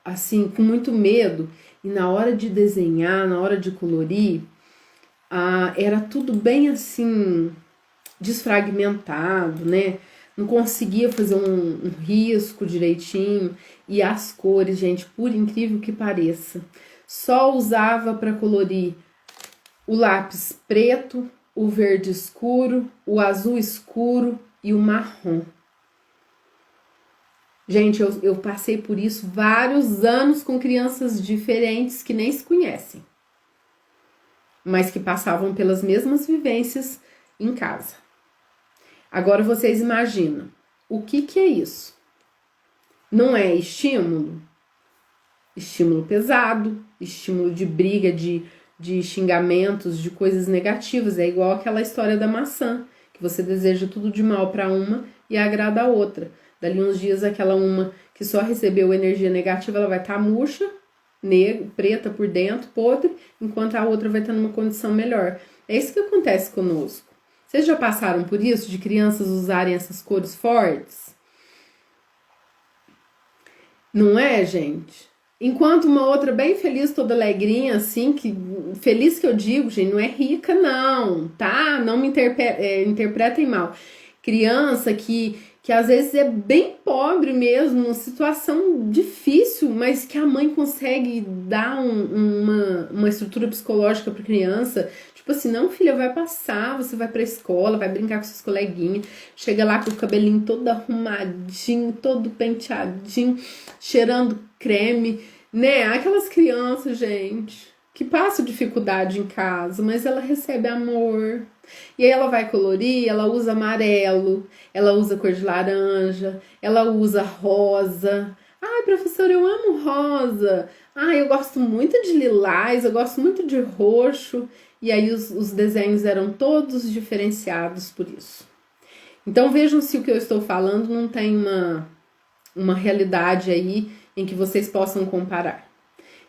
assim, com muito medo, e na hora de desenhar, na hora de colorir, era tudo bem assim, desfragmentado, né? Não conseguia fazer um risco direitinho. E as cores, gente, por incrível que pareça, só usava para colorir o lápis preto, o verde escuro, o azul escuro e o marrom. Gente, eu passei por isso vários anos com crianças diferentes que nem se conhecem, mas que passavam pelas mesmas vivências em casa. Agora vocês imaginam, o que é isso? Não é estímulo? estímulo pesado, estímulo de briga, de xingamentos, de coisas negativas. É igual aquela história da maçã, que você deseja tudo de mal para uma e agrada a outra. Dali uns dias, aquela uma que só recebeu energia negativa, ela vai estar murcha, preta por dentro, podre, enquanto a outra vai estar numa condição melhor. É isso que acontece conosco. Vocês já passaram por isso, de crianças usarem essas cores fortes? Não é, gente? Enquanto uma outra bem feliz, toda alegrinha, assim, que feliz que eu digo, gente, não é rica não, tá? Não me interpretem mal. Criança que às vezes é bem pobre mesmo, uma situação difícil, mas que a mãe consegue dar uma estrutura psicológica para criança. Tipo assim, não, filha, vai passar, você vai pra escola, vai brincar com seus coleguinhas, chega lá com o cabelinho todo arrumadinho, todo penteadinho, cheirando creme, né? Aquelas crianças, gente, que passam dificuldade em casa, mas ela recebe amor. E aí ela vai colorir, ela usa amarelo, ela usa cor de laranja, ela usa rosa. Ai, professora, eu amo rosa. Ai, eu gosto muito de lilás, eu gosto muito de roxo. E aí os desenhos eram todos diferenciados por isso. Então vejam se o que eu estou falando não tem uma realidade aí em que vocês possam comparar.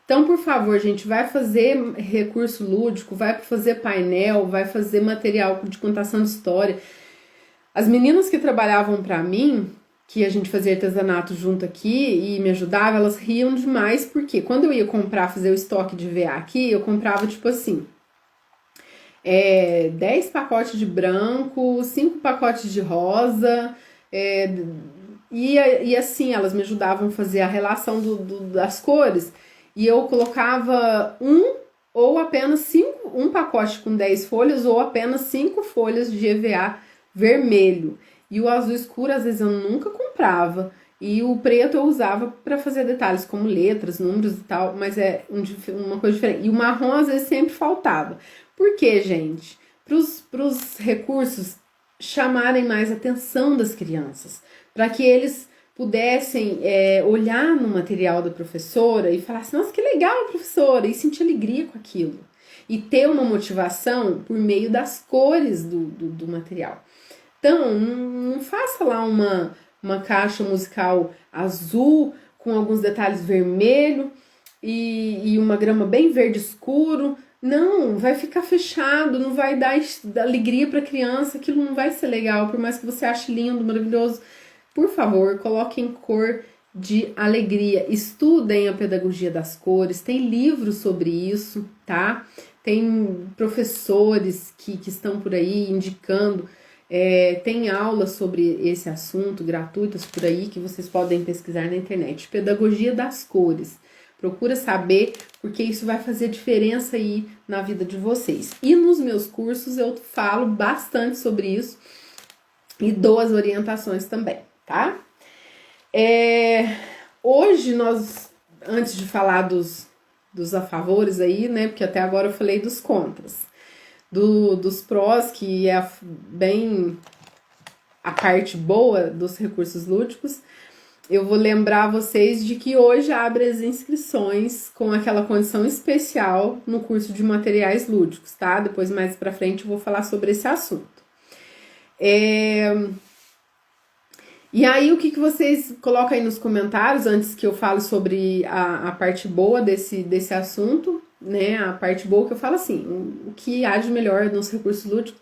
Então, por favor, gente, vai fazer recurso lúdico, vai fazer painel, vai fazer material de contação de história. As meninas que trabalhavam para mim, que a gente fazia artesanato junto aqui e me ajudava, elas riam demais, porque quando eu ia comprar, fazer o estoque de VA aqui, eu comprava tipo assim, 10 pacotes de branco, 5 pacotes de rosa, e assim, elas me ajudavam a fazer a relação das cores, e eu colocava ou apenas um pacote com 10 folhas, ou apenas 5 folhas de EVA vermelho. E o azul escuro, às vezes, eu nunca comprava. E o preto eu usava para fazer detalhes como letras, números e tal, mas é uma coisa diferente. E o marrom, às vezes, sempre faltava. Por quê, gente? Para os recursos chamarem mais a atenção das crianças, para que eles pudessem olhar no material da professora e falar assim, nossa, que legal, professora, e sentir alegria com aquilo. E ter uma motivação por meio das cores do material. Então, não faça lá uma caixa musical azul com alguns detalhes vermelho e uma grama bem verde escuro. Não, vai ficar fechado, não vai dar alegria para a criança, aquilo não vai ser legal, por mais que você ache lindo, maravilhoso. Por favor, coloquem cor de alegria, estudem a pedagogia das cores, tem livros sobre isso, tá? Tem professores que estão por aí indicando, tem aulas sobre esse assunto gratuitas por aí que vocês podem pesquisar na internet. Pedagogia das cores. Procura saber, porque isso vai fazer diferença aí na vida de vocês. E nos meus cursos eu falo bastante sobre isso e dou as orientações também, tá? Hoje nós, antes de falar dos afavores aí, né? Porque até agora eu falei dos contras. Dos prós, que é bem a parte boa dos recursos lúdicos, eu vou lembrar vocês de que hoje abre as inscrições com aquela condição especial no curso de materiais lúdicos, tá? Depois, mais pra frente, eu vou falar sobre esse assunto. E aí, o que vocês colocam aí nos comentários, antes que eu fale sobre a parte boa desse assunto, né? A parte boa que eu falo assim, o que há de melhor nos recursos lúdicos,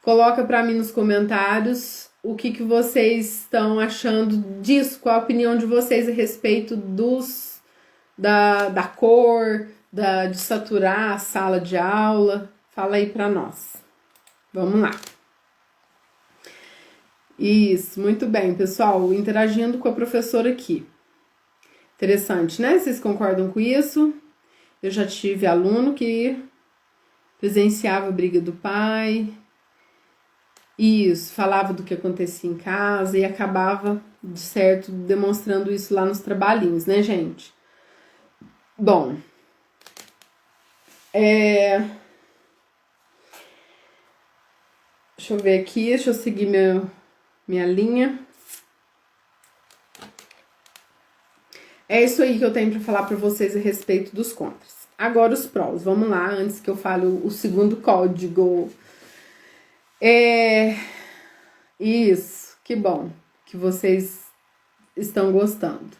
coloca pra mim nos comentários o que vocês estão achando disso, qual a opinião de vocês a respeito da cor, de saturar a sala de aula. Fala aí pra nós. Vamos lá. Isso, muito bem, pessoal, interagindo com a professora aqui. Interessante, né? Vocês concordam com isso? Eu já tive aluno que presenciava a briga do pai. Isso, falava do que acontecia em casa e acabava, de certo, demonstrando isso lá nos trabalhinhos, né, gente? Bom, deixa eu ver aqui, deixa eu seguir minha linha. É isso aí que eu tenho para falar para vocês a respeito dos contras. Agora os prós, vamos lá, antes que eu fale o segundo código. Isso, que bom que vocês estão gostando.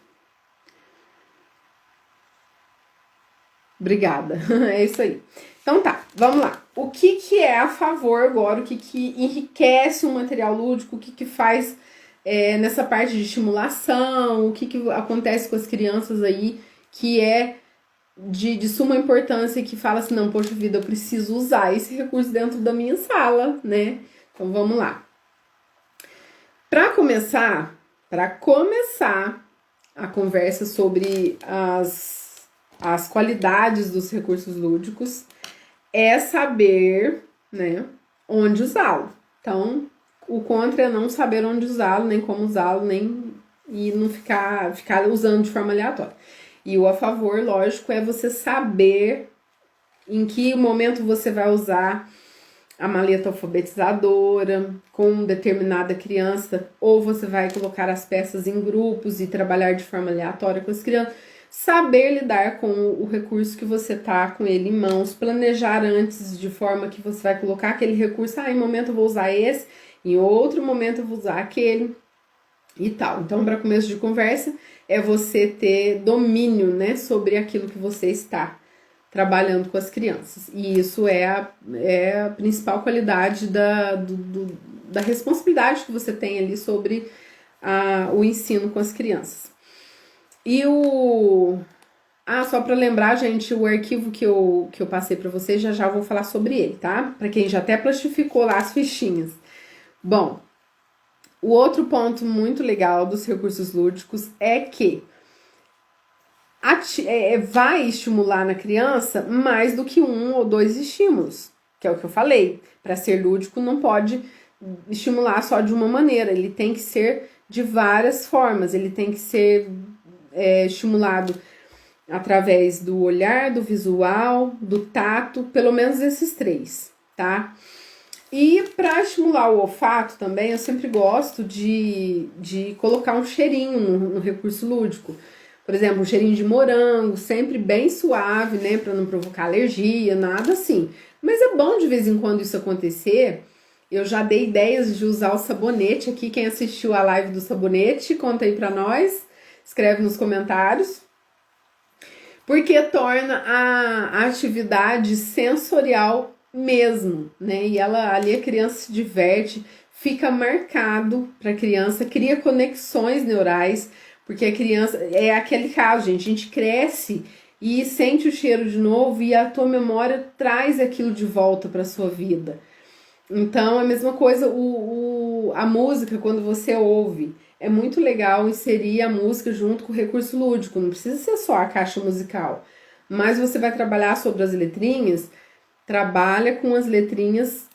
Obrigada, é isso aí. Então tá, vamos lá. O que é a favor agora, o que enriquece o material lúdico, o que faz nessa parte de estimulação, o que acontece com as crianças aí, que é de suma importância, que fala assim, não, poxa vida, eu preciso usar esse recurso dentro da minha sala, né? Então vamos lá. Para começar a conversa sobre as qualidades dos recursos lúdicos, é saber, né, onde usá-lo. Então, o contra é não saber onde usá-lo, nem como usá-lo, e não ficar usando de forma aleatória. E o a favor, lógico, é você saber em que momento você vai usar a maleta alfabetizadora com determinada criança, ou você vai colocar as peças em grupos e trabalhar de forma aleatória com as crianças. Saber lidar com o recurso que você tá com ele em mãos, planejar antes de forma que você vai colocar aquele recurso, em momento eu vou usar esse, em outro momento eu vou usar aquele e tal. Então, para começo de conversa, é você ter domínio, né, sobre aquilo que você está trabalhando com as crianças. E isso é a principal qualidade da responsabilidade que você tem ali sobre o ensino com as crianças. E só para lembrar, gente, o arquivo que eu passei para vocês, já vou falar sobre ele, tá? Para quem já até plastificou lá as fichinhas. Bom, o outro ponto muito legal dos recursos lúdicos é que vai estimular na criança mais do que 1 ou 2 estímulos, que é o que eu falei. Para ser lúdico, não pode estimular só de uma maneira, ele tem que ser de várias formas, ele tem que ser estimulado através do olhar, do visual, do tato, pelo menos esses 3, tá? E para estimular o olfato também, eu sempre gosto de colocar um cheirinho no recurso lúdico. Por exemplo, um cheirinho de morango, sempre bem suave, né? Para não provocar alergia, nada assim. Mas é bom de vez em quando isso acontecer. Eu já dei ideias de usar o sabonete aqui. Quem assistiu a live do sabonete, conta aí para nós. Escreve nos comentários. Porque torna a atividade sensorial mesmo, né? E ali a criança se diverte, fica marcado para a criança, cria conexões neurais, porque a criança, é aquele caso, gente, a gente cresce e sente o cheiro de novo e a tua memória traz aquilo de volta para sua vida. Então, a mesma coisa, a música, quando você ouve, é muito legal inserir a música junto com o recurso lúdico, não precisa ser só a caixa musical, mas você vai trabalhar sobre as letrinhas, trabalha com as letrinhas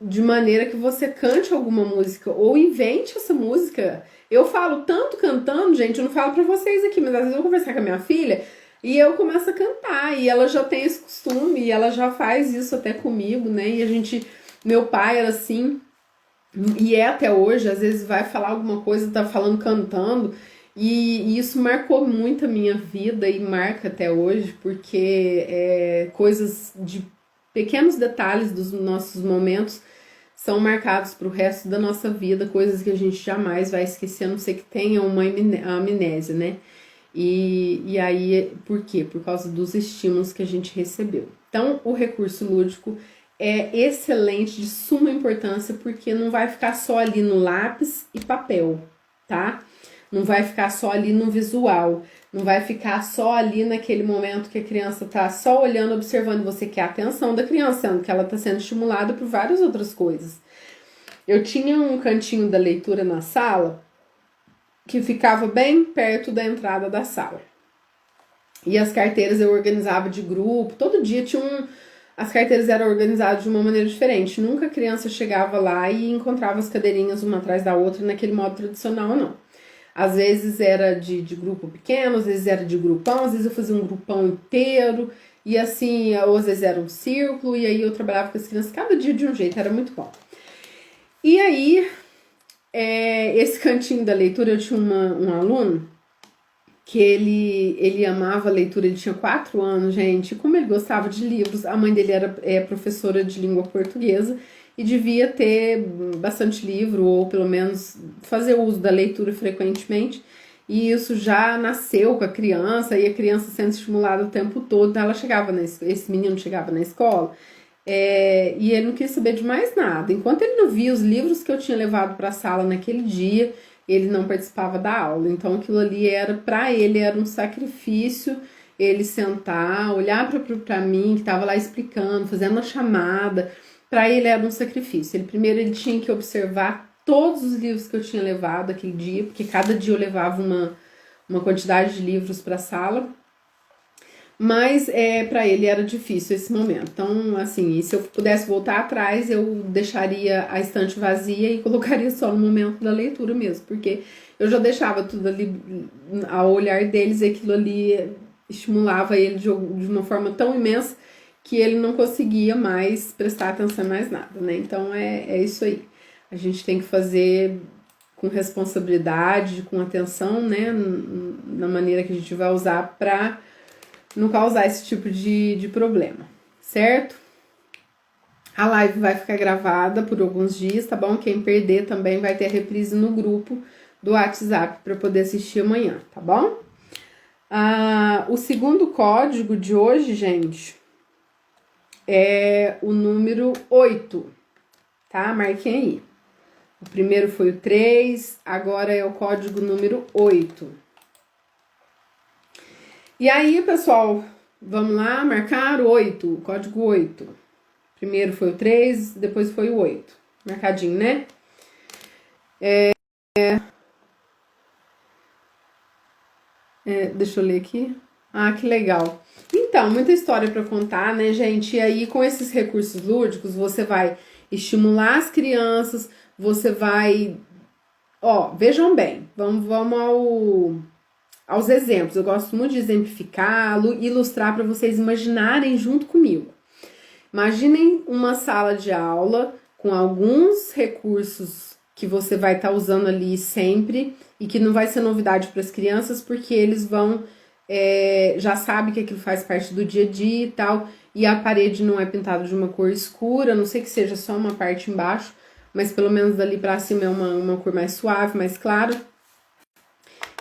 de maneira que você cante alguma música ou invente essa música. Eu falo tanto cantando, gente, eu não falo pra vocês aqui, mas às vezes eu vou conversar com a minha filha e eu começo a cantar e ela já tem esse costume e ela já faz isso até comigo, né? E meu pai era assim, e é até hoje, às vezes vai falar alguma coisa, tá falando cantando, e isso marcou muito a minha vida e marca até hoje, porque coisas de pequenos detalhes dos nossos momentos são marcados para o resto da nossa vida, coisas que a gente jamais vai esquecer, a não ser que tenha uma amnésia, né? E aí, por quê? Por causa dos estímulos que a gente recebeu. Então, o recurso lúdico é excelente, de suma importância, porque não vai ficar só ali no lápis e papel, tá? Não vai ficar só ali no visual, não vai ficar só ali naquele momento que a criança tá só olhando, observando, você quer a atenção da criança, sendo que ela tá sendo estimulada por várias outras coisas. Eu tinha um cantinho da leitura na sala, que ficava bem perto da entrada da sala. E as carteiras eu organizava de grupo, todo dia as carteiras eram organizadas de uma maneira diferente. Nunca a criança chegava lá e encontrava as cadeirinhas uma atrás da outra naquele modo tradicional, não. Às vezes era de grupo pequeno, às vezes era de grupão, às vezes eu fazia um grupão inteiro, e assim, ou às vezes era um círculo, e aí eu trabalhava com as crianças cada dia de um jeito, era muito bom. E aí, esse cantinho da leitura, eu tinha um aluno que ele amava a leitura, ele tinha 4 anos, gente, e como ele gostava de livros, a mãe dele era professora de língua portuguesa e devia ter bastante livro, ou pelo menos fazer uso da leitura frequentemente, e isso já nasceu com a criança, e a criança sendo estimulada o tempo todo, então ela chegava esse menino chegava na escola, e ele não quis saber de mais nada. Enquanto ele não via os livros que eu tinha levado para a sala naquele dia, ele não participava da aula. Então aquilo ali para ele era um sacrifício, ele sentar, olhar para mim, que estava lá explicando, fazendo a chamada, para ele era um sacrifício. Primeiro ele tinha que observar todos os livros que eu tinha levado aquele dia, porque cada dia eu levava uma quantidade de livros para a sala. Mas para ele era difícil esse momento. Então, assim, se eu pudesse voltar atrás, eu deixaria a estante vazia e colocaria só no momento da leitura mesmo, porque eu já deixava tudo ali ao olhar deles, e aquilo ali estimulava ele de uma forma tão imensa que ele não conseguia mais prestar atenção em mais nada, né? Então é isso aí. A gente tem que fazer com responsabilidade, com atenção, né? Na maneira que a gente vai usar para não causar esse tipo de problema, certo? A live vai ficar gravada por alguns dias, tá bom? Quem perder também vai ter a reprise no grupo do WhatsApp para poder assistir amanhã, tá bom? O segundo código de hoje, gente, é o número 8, tá? Marquem aí. O primeiro foi o 3, agora é o código número 8. E aí, pessoal, vamos lá, marcar o 8, o código 8. Primeiro foi o 3, depois foi o 8. Marcadinho, né? Deixa eu ler aqui. Ah, que legal. Então, muita história para contar, né, gente? E aí, com esses recursos lúdicos, você vai estimular as crianças, você vai... vejam bem, vamos aos exemplos. Eu gosto muito de exemplificar, ilustrar para vocês imaginarem junto comigo. Imaginem uma sala de aula com alguns recursos que você vai estar usando ali sempre e que não vai ser novidade para as crianças, porque eles vão já sabem que aquilo faz parte do dia a dia e tal, e a parede não é pintada de uma cor escura, a não sei que seja só uma parte embaixo, mas pelo menos dali para cima é uma cor mais suave, mais clara.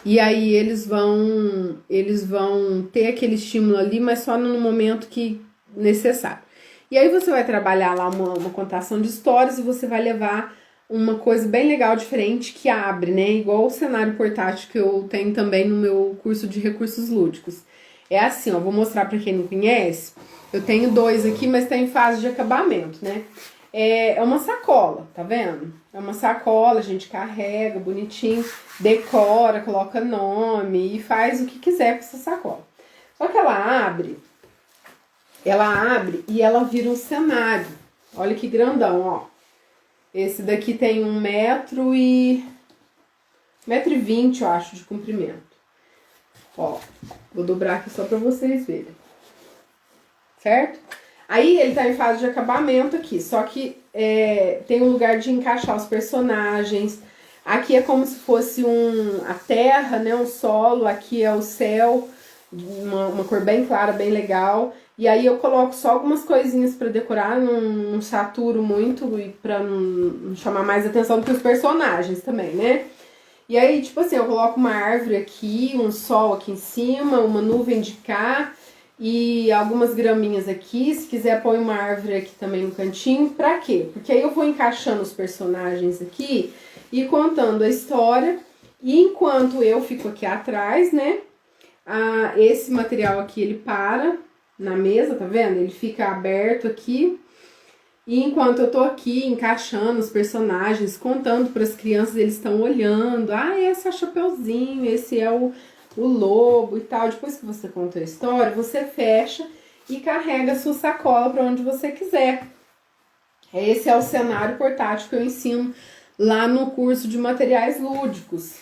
E aí eles vão ter aquele estímulo ali, mas só no momento que necessário. E aí você vai trabalhar lá uma contação de histórias e você vai levar uma coisa bem legal, diferente, que abre, né? Igual o cenário portátil que eu tenho também no meu curso de recursos lúdicos. É assim, vou mostrar para quem não conhece. Eu tenho 2 aqui, mas tá em fase de acabamento, né? É uma sacola, tá vendo? É uma sacola, a gente carrega bonitinho, decora, coloca nome e faz o que quiser com essa sacola. Só que ela abre e ela vira um cenário. Olha que grandão, ó. Esse daqui tem 1,20 m, eu acho, de comprimento. Ó, vou dobrar aqui só pra vocês verem. Certo? Aí ele tá em fase de acabamento aqui, só que tem um lugar de encaixar os personagens. Aqui é como se fosse a terra, né, um solo, aqui é o céu, uma cor bem clara, bem legal. E aí eu coloco só algumas coisinhas pra decorar, não saturo muito e pra não chamar mais atenção do que os personagens também, né? E aí, tipo assim, eu coloco uma árvore aqui, um sol aqui em cima, uma nuvem de cá e algumas graminhas aqui. Se quiser, põe uma árvore aqui também no cantinho. Pra quê? Porque aí eu vou encaixando os personagens aqui e contando a história. E enquanto eu fico aqui atrás, né? Esse material aqui, ele para na mesa, tá vendo? Ele fica aberto aqui. E enquanto eu tô aqui encaixando os personagens, contando para as crianças, eles estão olhando. Esse é o Chapeuzinho, esse é o lobo e tal. Depois que você conta a história, você fecha e carrega a sua sacola para onde você quiser. Esse é o cenário portátil que eu ensino lá no curso de materiais lúdicos.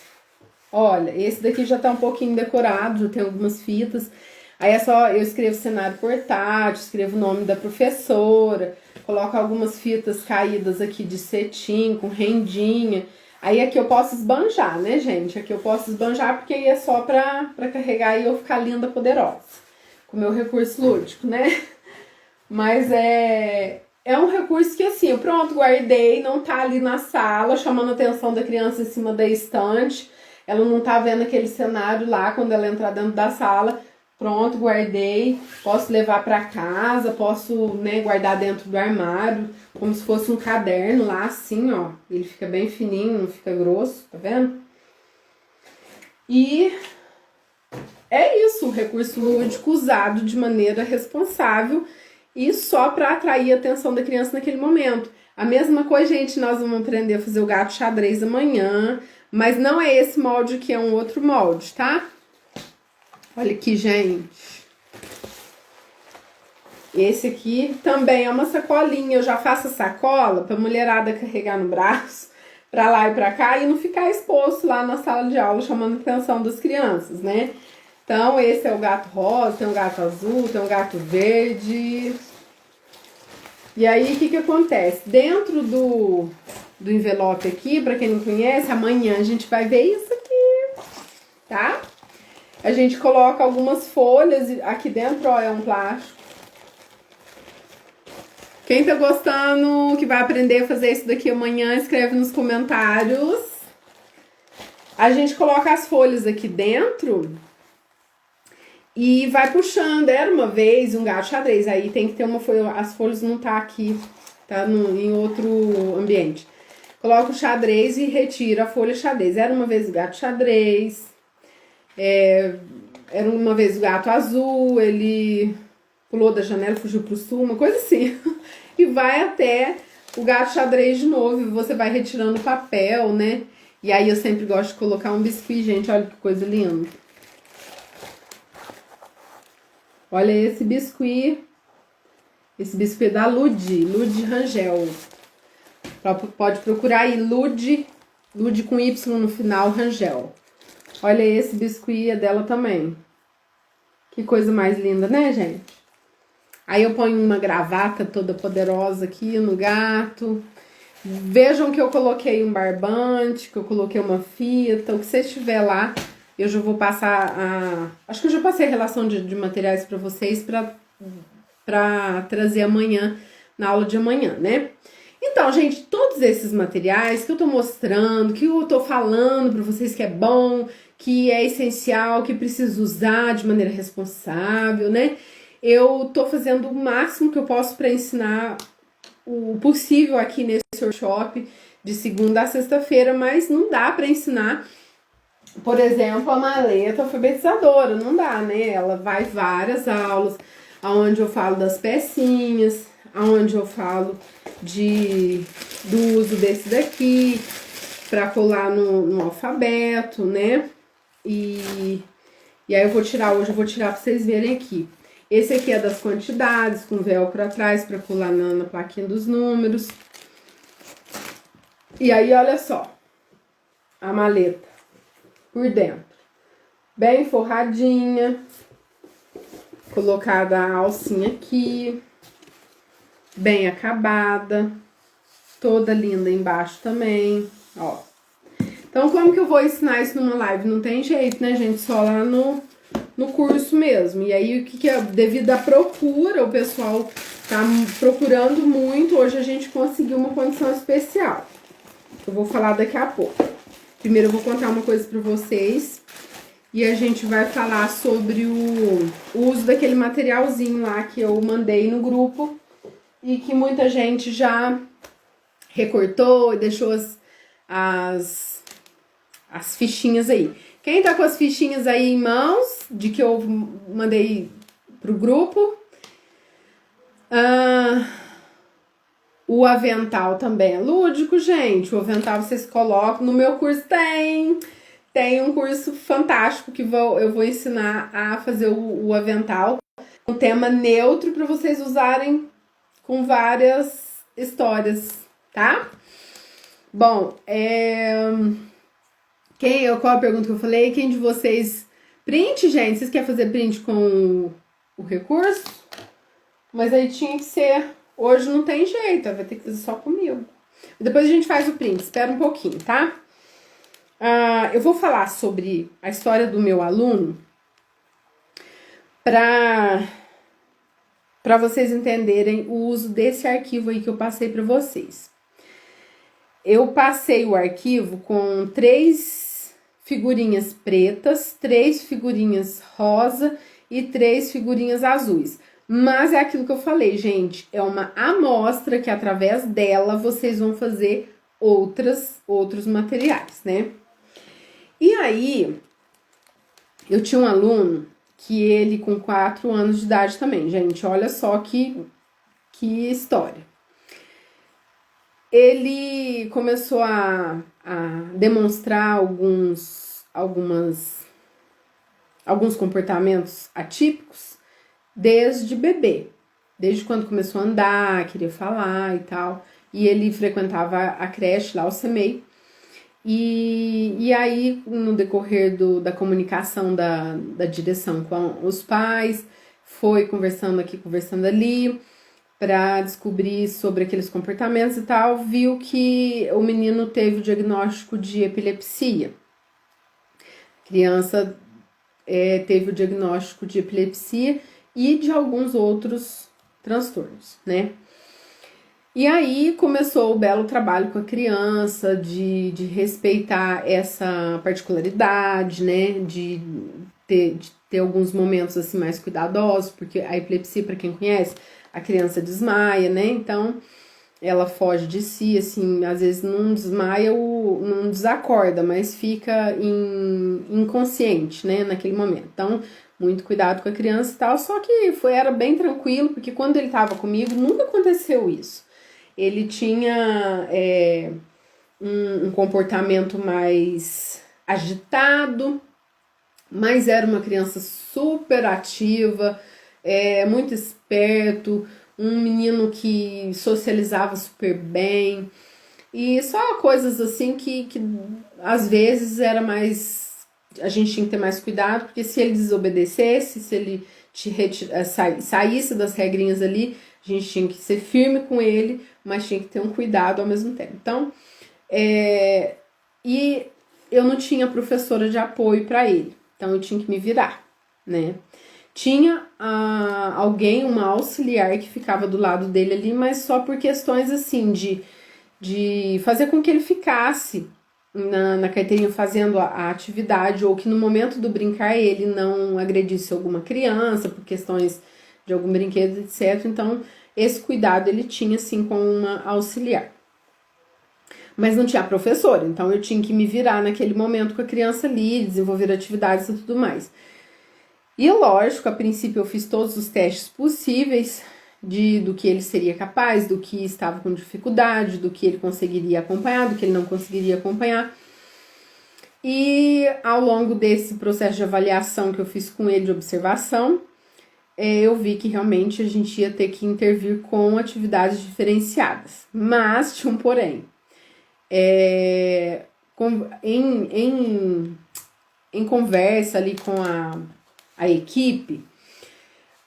Olha, esse daqui já tá um pouquinho decorado, já tem algumas fitas. Aí é só, eu escrevo cenário portátil, escrevo o nome da professora, coloco algumas fitas caídas aqui de cetim, com rendinha. Aí aqui eu posso esbanjar, né, gente? Aqui eu posso esbanjar porque aí é só pra carregar e eu ficar linda, poderosa. Com o meu recurso lúdico, né? Mas é um recurso que assim, eu pronto, guardei, não tá ali na sala, chamando a atenção da criança em cima da estante. Ela não tá vendo aquele cenário lá quando ela entrar dentro da sala. Pronto, guardei. Posso levar pra casa, posso, né, guardar dentro do armário, como se fosse um caderno lá, assim, ó. Ele fica bem fininho, não fica grosso, tá vendo? E é isso, o recurso lúdico usado de maneira responsável e só para atrair a atenção da criança naquele momento. A mesma coisa, gente, nós vamos aprender a fazer o gato xadrez amanhã, mas não é esse molde que é um outro molde, tá? Olha aqui, gente. Esse aqui também é uma sacolinha, eu já faço a sacola pra mulherada carregar no braço, pra lá e pra cá, e não ficar exposto lá na sala de aula chamando a atenção das crianças, né? Então, esse é o gato rosa, tem um gato azul, tem um gato verde. E aí, o que acontece? Dentro do envelope aqui, pra quem não conhece, amanhã a gente vai ver isso aqui, tá? A gente coloca algumas folhas, aqui dentro, ó, é um plástico. Quem tá gostando, que vai aprender a fazer isso daqui amanhã, escreve nos comentários. A gente coloca as folhas aqui dentro e vai puxando. Era uma vez um gato xadrez, aí tem que ter uma folha, as folhas não tá aqui, tá em outro ambiente. Coloca o xadrez e retira a folha xadrez. Era uma vez o gato xadrez, era uma vez o gato azul, ele pulou da janela, fugiu pro sul, uma coisa assim. E vai até o gato xadrez de novo, e você vai retirando o papel, né? E aí eu sempre gosto de colocar um biscuit, gente, olha que coisa linda. Olha esse biscuit é da Lud Rangel. Pode procurar aí, Lud com Y no final, Rangel. Olha esse biscuit, é dela também. Que coisa mais linda, né, gente? Aí eu ponho uma gravata toda poderosa aqui no gato. Vejam que eu coloquei um barbante, que eu coloquei uma fita. O que vocês tiver lá, eu já vou passar a... Acho que eu já passei a relação de materiais para vocês para trazer amanhã, na aula de amanhã, né? Então, gente, todos esses materiais que eu tô mostrando, que eu tô falando para vocês que é bom, que é essencial, que precisa usar de maneira responsável, né? Eu tô fazendo o máximo que eu posso para ensinar o possível aqui nesse workshop de segunda a sexta-feira, mas não dá para ensinar, por exemplo, a maleta alfabetizadora, não dá, né? Ela vai várias aulas, onde eu falo das pecinhas, onde eu falo do uso desse daqui para colar no alfabeto, né? E aí hoje eu vou tirar para vocês verem aqui. Esse aqui é das quantidades, com velcro atrás para colar na plaquinha dos números. E aí, olha só, a maleta por dentro, bem forradinha, colocada a alcinha aqui, bem acabada, toda linda embaixo também, ó. Então, como que eu vou ensinar isso numa live? Não tem jeito, né, gente? Só lá no curso mesmo. E aí, o que é? Devido à procura, o pessoal tá procurando muito. Hoje a gente conseguiu uma condição especial. Eu vou falar daqui a pouco. Primeiro eu vou contar uma coisa pra vocês. E a gente vai falar sobre o uso daquele materialzinho lá que eu mandei no grupo. E que muita gente já recortou e deixou as fichinhas aí. Quem tá com as fichinhas aí em mãos, de que eu mandei pro grupo. O avental também é lúdico, gente. O avental vocês colocam. No meu curso tem um curso fantástico que eu vou ensinar a fazer o avental. Um tema neutro para vocês usarem com várias histórias, tá? Bom, qual a pergunta que eu falei? Quem de vocês... Print, gente? Vocês querem fazer print com o recurso? Mas aí tinha que ser... Hoje não tem jeito, vai ter que fazer só comigo. Depois a gente faz o print, espera um pouquinho, tá? Eu vou falar sobre a história do meu aluno para vocês entenderem o uso desse arquivo aí que eu passei para vocês. Eu passei o arquivo com 3 figurinhas pretas, 3 figurinhas rosa e 3 figurinhas azuis. Mas é aquilo que eu falei, gente, é uma amostra que através dela vocês vão fazer outros materiais, né? E aí, eu tinha um aluno que ele com 4 anos de idade também, gente, olha só que história. Ele começou a demonstrar alguns comportamentos atípicos desde bebê, desde quando começou a andar, queria falar e tal, e ele frequentava a creche lá, o CEMEI, e aí no decorrer da comunicação da direção com os pais, foi conversando aqui, conversando ali, para descobrir sobre aqueles comportamentos e tal, viu que o menino teve o diagnóstico de epilepsia. A criança teve o diagnóstico de epilepsia e de alguns outros transtornos, né? E aí começou o belo trabalho com a criança de respeitar essa particularidade, né? De ter alguns momentos assim mais cuidadosos, porque a epilepsia, para quem conhece, a criança desmaia, né? Então ela foge de si, assim, às vezes não desmaia ou não desacorda, mas fica inconsciente, né, naquele momento. Então, muito cuidado com a criança e tal, só que era bem tranquilo, porque quando ele estava comigo, nunca aconteceu isso. Ele tinha um comportamento mais agitado, mas era uma criança super ativa, muito esperto, um menino que socializava super bem, e só coisas assim que às vezes era mais, a gente tinha que ter mais cuidado, porque se ele desobedecesse, se ele saísse das regrinhas ali, a gente tinha que ser firme com ele, mas tinha que ter um cuidado ao mesmo tempo. Então, e eu não tinha professora de apoio para ele, então eu tinha que me virar, né? Tinha alguém, uma auxiliar que ficava do lado dele ali, mas só por questões assim de fazer com que ele ficasse na carteirinha fazendo a atividade, ou que no momento do brincar ele não agredisse alguma criança por questões de algum brinquedo, etc. Então, esse cuidado ele tinha assim com uma auxiliar. Mas não tinha professor, então eu tinha que me virar naquele momento com a criança ali, desenvolver atividades e tudo mais. E lógico, a princípio eu fiz todos os testes possíveis do que ele seria capaz, do que estava com dificuldade, do que ele conseguiria acompanhar, do que ele não conseguiria acompanhar. E ao longo desse processo de avaliação que eu fiz com ele, de observação, eu vi que realmente a gente ia ter que intervir com atividades diferenciadas. Mas tinha um porém. Em conversa ali com a equipe,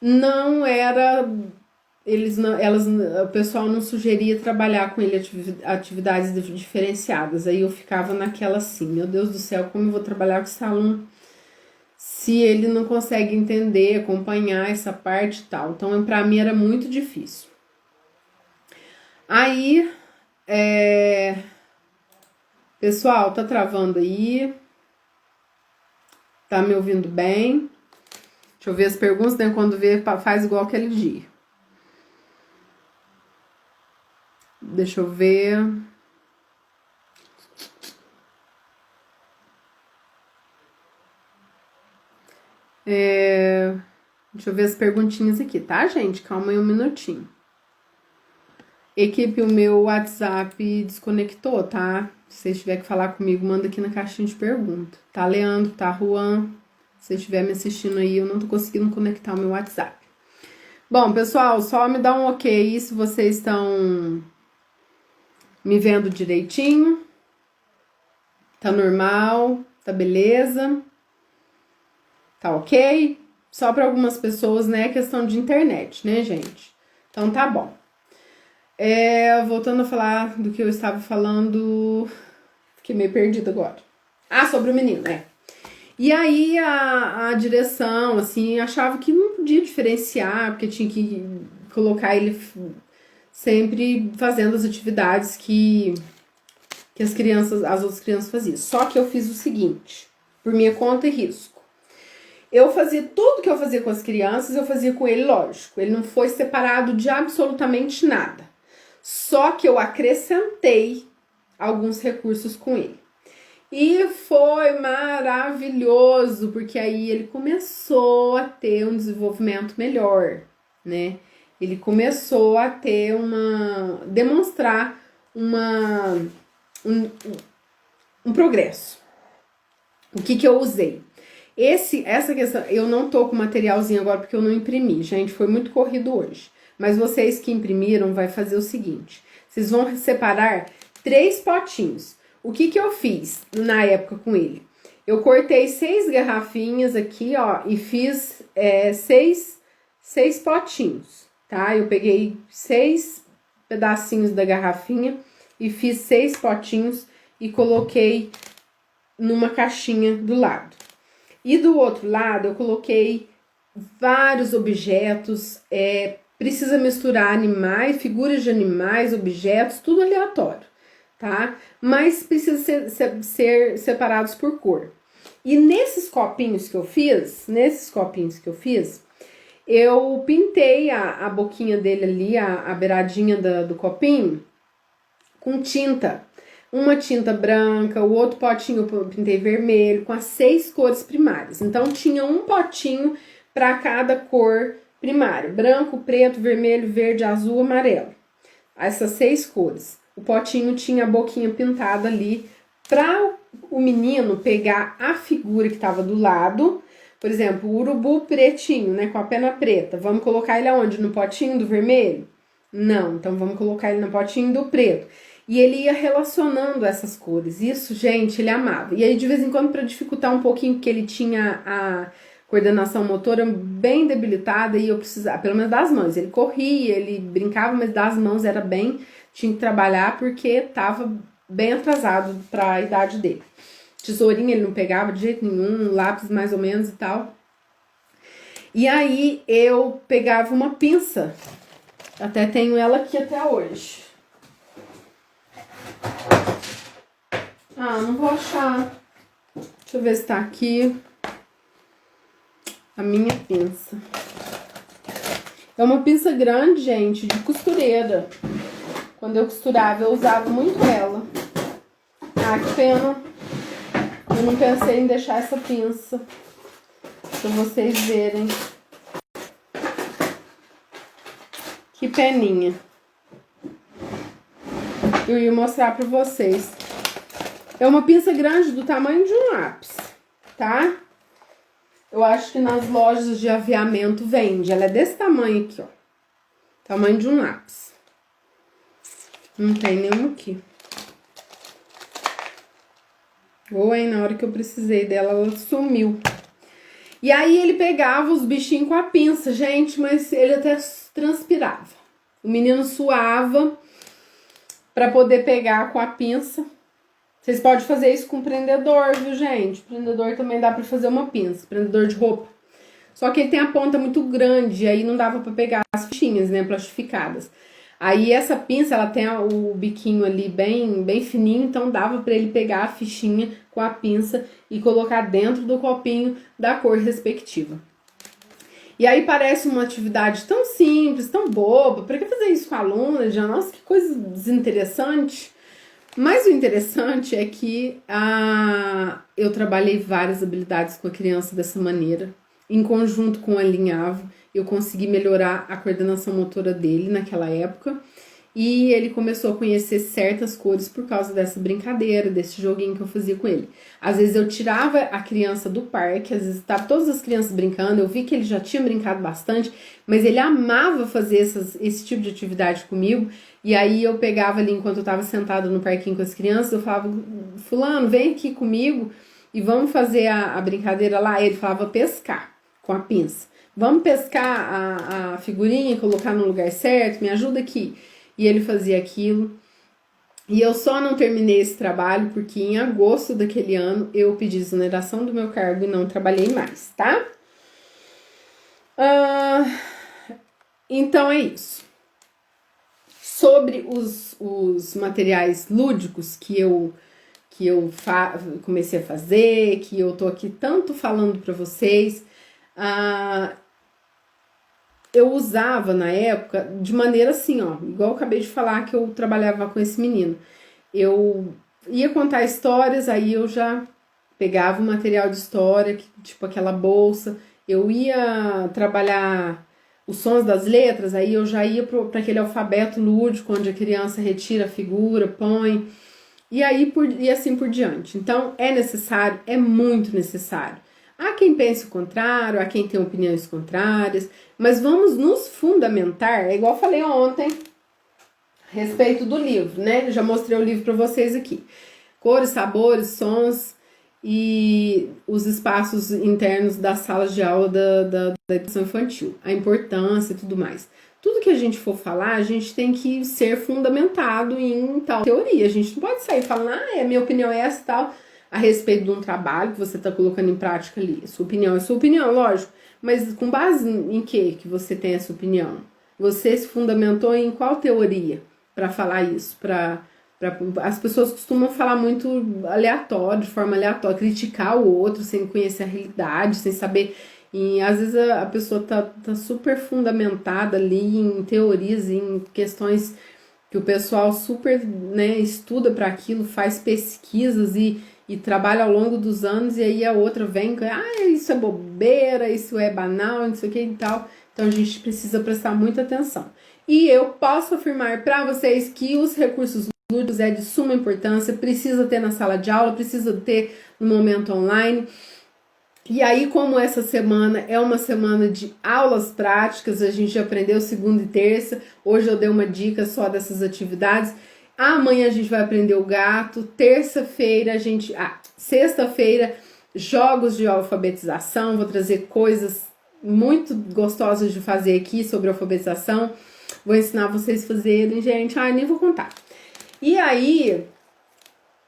não era, o pessoal não sugeria trabalhar com ele atividades diferenciadas. Aí eu ficava naquela assim, meu Deus do céu, como eu vou trabalhar com esse aluno se ele não consegue entender, acompanhar essa parte e tal. Então, para mim era muito difícil. Aí, pessoal, tá travando aí? Tá me ouvindo bem? Deixa eu ver as perguntas, né? Quando vê, faz igual aquele dia. Deixa eu ver. Deixa eu ver as perguntinhas aqui, tá, gente? Calma aí um minutinho. Equipe, o meu WhatsApp desconectou, tá? Se vocês tiverem que falar comigo, manda aqui na caixinha de pergunta. Tá, Leandro? Tá, Juan? Se vocês estiverem me assistindo aí, eu não tô conseguindo conectar o meu WhatsApp. Bom, pessoal, só me dá um ok se vocês estão me vendo direitinho. Tá normal? Tá beleza? Tá ok? Só para algumas pessoas, né, é questão de internet, né, gente? Então tá bom. Voltando a falar do que eu estava falando, fiquei meio perdida agora. Ah, sobre o menino, é. E aí a direção, assim, achava que não podia diferenciar, porque tinha que colocar ele sempre fazendo as atividades que as outras crianças faziam. Só que eu fiz o seguinte, por minha conta e risco. Eu fazia tudo que eu fazia com as crianças, eu fazia com ele, lógico. Ele não foi separado de absolutamente nada. Só que eu acrescentei alguns recursos com ele. E foi maravilhoso, porque aí ele começou a ter um desenvolvimento melhor, né? Ele começou a ter demonstrar um progresso. O que eu usei? Essa questão, eu não tô com materialzinho agora porque eu não imprimi, gente, foi muito corrido hoje. Mas vocês que imprimiram vai fazer o seguinte, vocês vão separar 3 potinhos. O que eu fiz na época com ele? Eu cortei 6 garrafinhas aqui, ó, e fiz 6 potinhos, tá? Eu peguei 6 pedacinhos da garrafinha e fiz 6 potinhos e coloquei numa caixinha do lado. E do outro lado eu coloquei vários objetos, precisa misturar animais, figuras de animais, objetos, tudo aleatório, tá? Mas precisa ser separados por cor. E nesses copinhos que eu fiz, eu pintei a boquinha dele ali, a beiradinha do copinho, com tinta. Uma tinta branca, o outro potinho eu pintei vermelho, com as 6 cores primárias. Então, tinha um potinho para cada cor primária. Branco, preto, vermelho, verde, azul, amarelo. Essas 6 cores. O potinho tinha a boquinha pintada ali para o menino pegar a figura que estava do lado. Por exemplo, o urubu pretinho, né, com a pena preta. Vamos colocar ele aonde? No potinho do vermelho? Não, então vamos colocar ele no potinho do preto. E ele ia relacionando essas cores. Isso, gente, ele amava. E aí, de vez em quando, para dificultar um pouquinho, porque ele tinha a coordenação motora bem debilitada e eu precisava, pelo menos das mãos. Ele corria, ele brincava, mas das mãos era bem... Tinha que trabalhar porque estava bem atrasado para a idade dele. Tesourinha ele não pegava de jeito nenhum, lápis mais ou menos e tal. E aí, eu pegava uma pinça. Até tenho ela aqui até hoje. Ah, não vou achar. Deixa eu ver se tá aqui. A minha pinça. É uma pinça grande, gente, de costureira. Quando eu costurava, eu usava muito ela. Ah, que pena. Eu não pensei em deixar essa pinça. Pra vocês verem. Que peninha. Eu ia mostrar pra vocês. É uma pinça grande do tamanho de um lápis, tá? Eu acho que nas lojas de aviamento vende. Ela é desse tamanho aqui, ó. Tamanho de um lápis. Não tem nenhum aqui. Ou aí, na hora que eu precisei dela, ela sumiu. E aí, ele pegava os bichinhos com a pinça, gente, mas ele até transpirava. O menino suava pra poder pegar com a pinça. Vocês podem fazer isso com prendedor, viu, gente? Prendedor também dá pra fazer uma pinça, prendedor de roupa. Só que ele tem a ponta muito grande, aí não dava pra pegar as fichinhas, né, plastificadas. Aí essa pinça, ela tem o biquinho ali bem fininho, então dava pra ele pegar a fichinha com a pinça e colocar dentro do copinho da cor respectiva. E aí parece uma atividade tão simples, tão boba, pra que fazer isso com a aluna? Já, nossa, que coisa desinteressante. Mas o interessante é que eu trabalhei várias habilidades com a criança dessa maneira. Em conjunto com o alinhavo, eu consegui melhorar a coordenação motora dele naquela época. E ele começou a conhecer certas cores por causa dessa brincadeira, desse joguinho que eu fazia com ele. Às vezes eu tirava a criança do parque, às vezes estavam todas as crianças brincando, eu vi que ele já tinha brincado bastante, mas ele amava fazer esse tipo de atividade comigo. E aí eu pegava ali, enquanto eu estava sentada no parquinho com as crianças, eu falava, fulano, vem aqui comigo e vamos fazer a brincadeira lá. Ele falava pescar com a pinça. Vamos pescar a figurinha e colocar no lugar certo, me ajuda aqui. E ele fazia aquilo. E eu só não terminei esse trabalho porque em agosto daquele ano eu pedi exoneração do meu cargo e não trabalhei mais, tá? Então é isso. Sobre os materiais lúdicos que eu comecei a fazer, que eu tô aqui tanto falando para vocês, eu usava na época de maneira assim, ó, igual eu acabei de falar que eu trabalhava com esse menino. Eu ia contar histórias, aí eu já pegava o material de história, tipo aquela bolsa, eu ia trabalhar os sons das letras, aí eu já ia para aquele alfabeto lúdico, onde a criança retira a figura, põe, e assim por diante. Então, é necessário, é muito necessário. Há quem pense o contrário, há quem tenha opiniões contrárias, mas vamos nos fundamentar, é igual eu falei ontem, a respeito do livro, né? Já mostrei o livro para vocês aqui. Cores, sabores, sons e os espaços internos das salas de aula da educação infantil, a importância e tudo mais. Tudo que a gente for falar, a gente tem que ser fundamentado em tal teoria. A gente não pode sair falando, minha opinião é essa e tal, a respeito de um trabalho que você está colocando em prática ali. Sua opinião é sua opinião, lógico. Mas com base em que você tem essa opinião? Você se fundamentou em qual teoria para falar isso? As pessoas costumam falar muito aleatório, de forma aleatória, criticar o outro sem conhecer a realidade, sem saber. E às vezes a pessoa tá super fundamentada ali em teorias, em questões que o pessoal super, né, estuda para aquilo, faz pesquisas e trabalha ao longo dos anos, e aí a outra vem, isso é bobeira, isso é banal, não sei o que e tal. Então a gente precisa prestar muita atenção. E eu posso afirmar para vocês que os recursos lúdicos é de suma importância, precisa ter na sala de aula, precisa ter no momento online. E aí, como essa semana é uma semana de aulas práticas, a gente já aprendeu segunda e terça, hoje eu dei uma dica só dessas atividades. Amanhã a gente vai aprender o gato, sexta-feira, jogos de alfabetização, vou trazer coisas muito gostosas de fazer aqui sobre alfabetização, vou ensinar vocês a fazerem, gente, nem vou contar. E aí,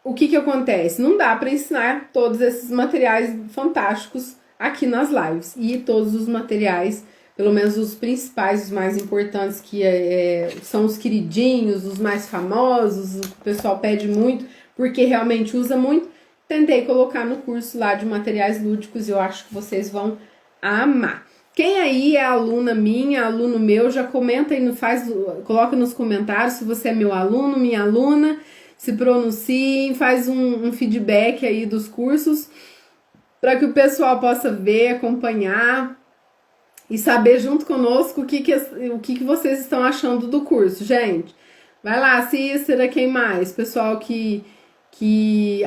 o que acontece? Não dá para ensinar todos esses materiais fantásticos aqui nas lives. E todos os materiais, pelo menos os principais, os mais importantes, que são os queridinhos, os mais famosos, o que o pessoal pede muito, porque realmente usa muito, tentei colocar no curso lá de materiais lúdicos e eu acho que vocês vão amar. Quem aí é aluna minha, aluno meu, já comenta aí, coloca nos comentários se você é meu aluno, minha aluna, se pronunciem, faz um feedback aí dos cursos, para que o pessoal possa ver, acompanhar e saber junto conosco o que vocês estão achando do curso, gente. Vai lá, Cícera, quem mais? Pessoal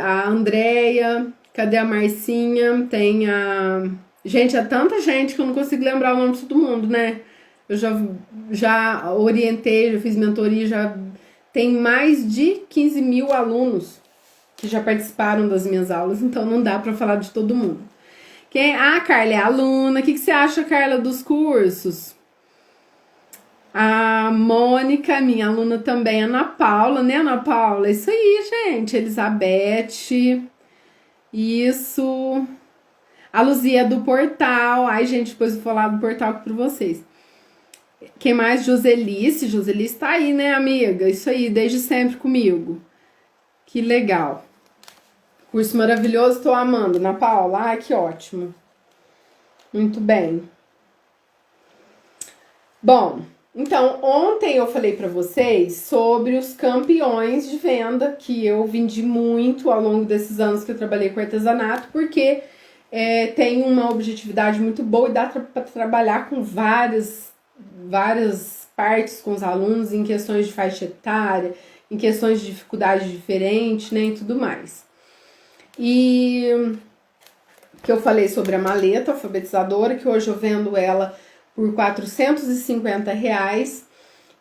a Andréia, cadê a Marcinha? Tem a... Gente, é tanta gente que eu não consigo lembrar o nome de todo mundo, né? Eu já orientei, já fiz mentoria, já tem mais de 15 mil alunos que já participaram das minhas aulas, então não dá para falar de todo mundo. A Carla é aluna. O que você acha, Carla, dos cursos? A Mônica, minha aluna também. A Ana Paula, né, Ana Paula? Isso aí, gente. Elizabeth. Isso. A Luzia do Portal. Ai, gente, depois eu vou falar do portal aqui pra vocês. Quem mais? Joselice. Joselice tá aí, né, amiga? Isso aí, desde sempre comigo. Que legal. Curso maravilhoso, tô amando. Ana Paula, ai, que ótimo. Muito bem. Bom, então, ontem eu falei para vocês sobre os campeões de venda, que eu vendi muito ao longo desses anos que eu trabalhei com artesanato, porque tem uma objetividade muito boa e dá para trabalhar com várias partes com os alunos, em questões de faixa etária, em questões de dificuldade diferente, né, e tudo mais. E que eu falei sobre a maleta alfabetizadora, que hoje eu vendo ela por R$450.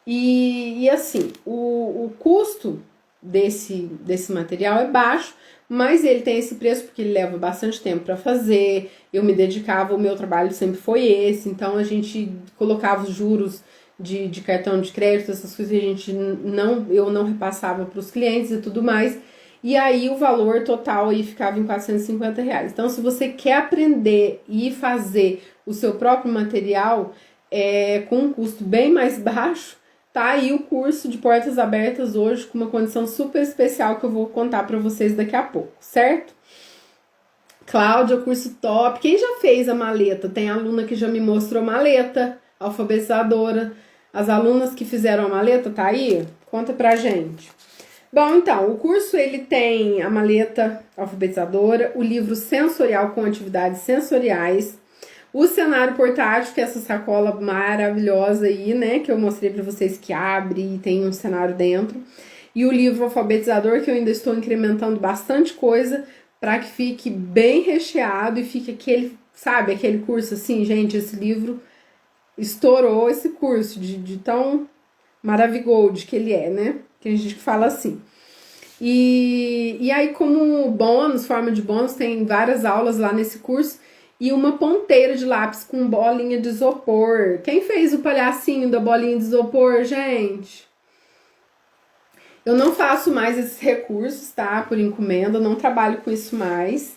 E assim, o custo desse material é baixo, mas ele tem esse preço porque ele leva bastante tempo para fazer. Eu me dedicava, o meu trabalho sempre foi esse, então a gente colocava os juros de cartão de crédito, essas coisas que eu não repassava para os clientes e tudo mais. E aí o valor total aí ficava em R$450. Então, se você quer aprender e fazer o seu próprio material com um custo bem mais baixo, tá aí o curso de Portas Abertas hoje com uma condição super especial que eu vou contar para vocês daqui a pouco, certo? Cláudia, curso top. Quem já fez a maleta? Tem aluna que já me mostrou maleta, alfabetizadora. As alunas que fizeram a maleta, tá aí? Conta pra gente. Bom, então, o curso ele tem a maleta alfabetizadora, o livro sensorial com atividades sensoriais, o cenário portátil, que é essa sacola maravilhosa aí, né, que eu mostrei para vocês que abre e tem um cenário dentro, e o livro alfabetizador, que eu ainda estou incrementando bastante coisa para que fique bem recheado e fique aquele, sabe, aquele curso assim, gente, esse livro estourou esse curso de tão maravigold que ele é, né? Que a gente fala assim. E aí, como bônus, forma de bônus, tem várias aulas lá nesse curso e uma ponteira de lápis com bolinha de isopor. Quem fez o palhacinho da bolinha de isopor, gente? Eu não faço mais esses recursos, tá? Por encomenda, não trabalho com isso mais,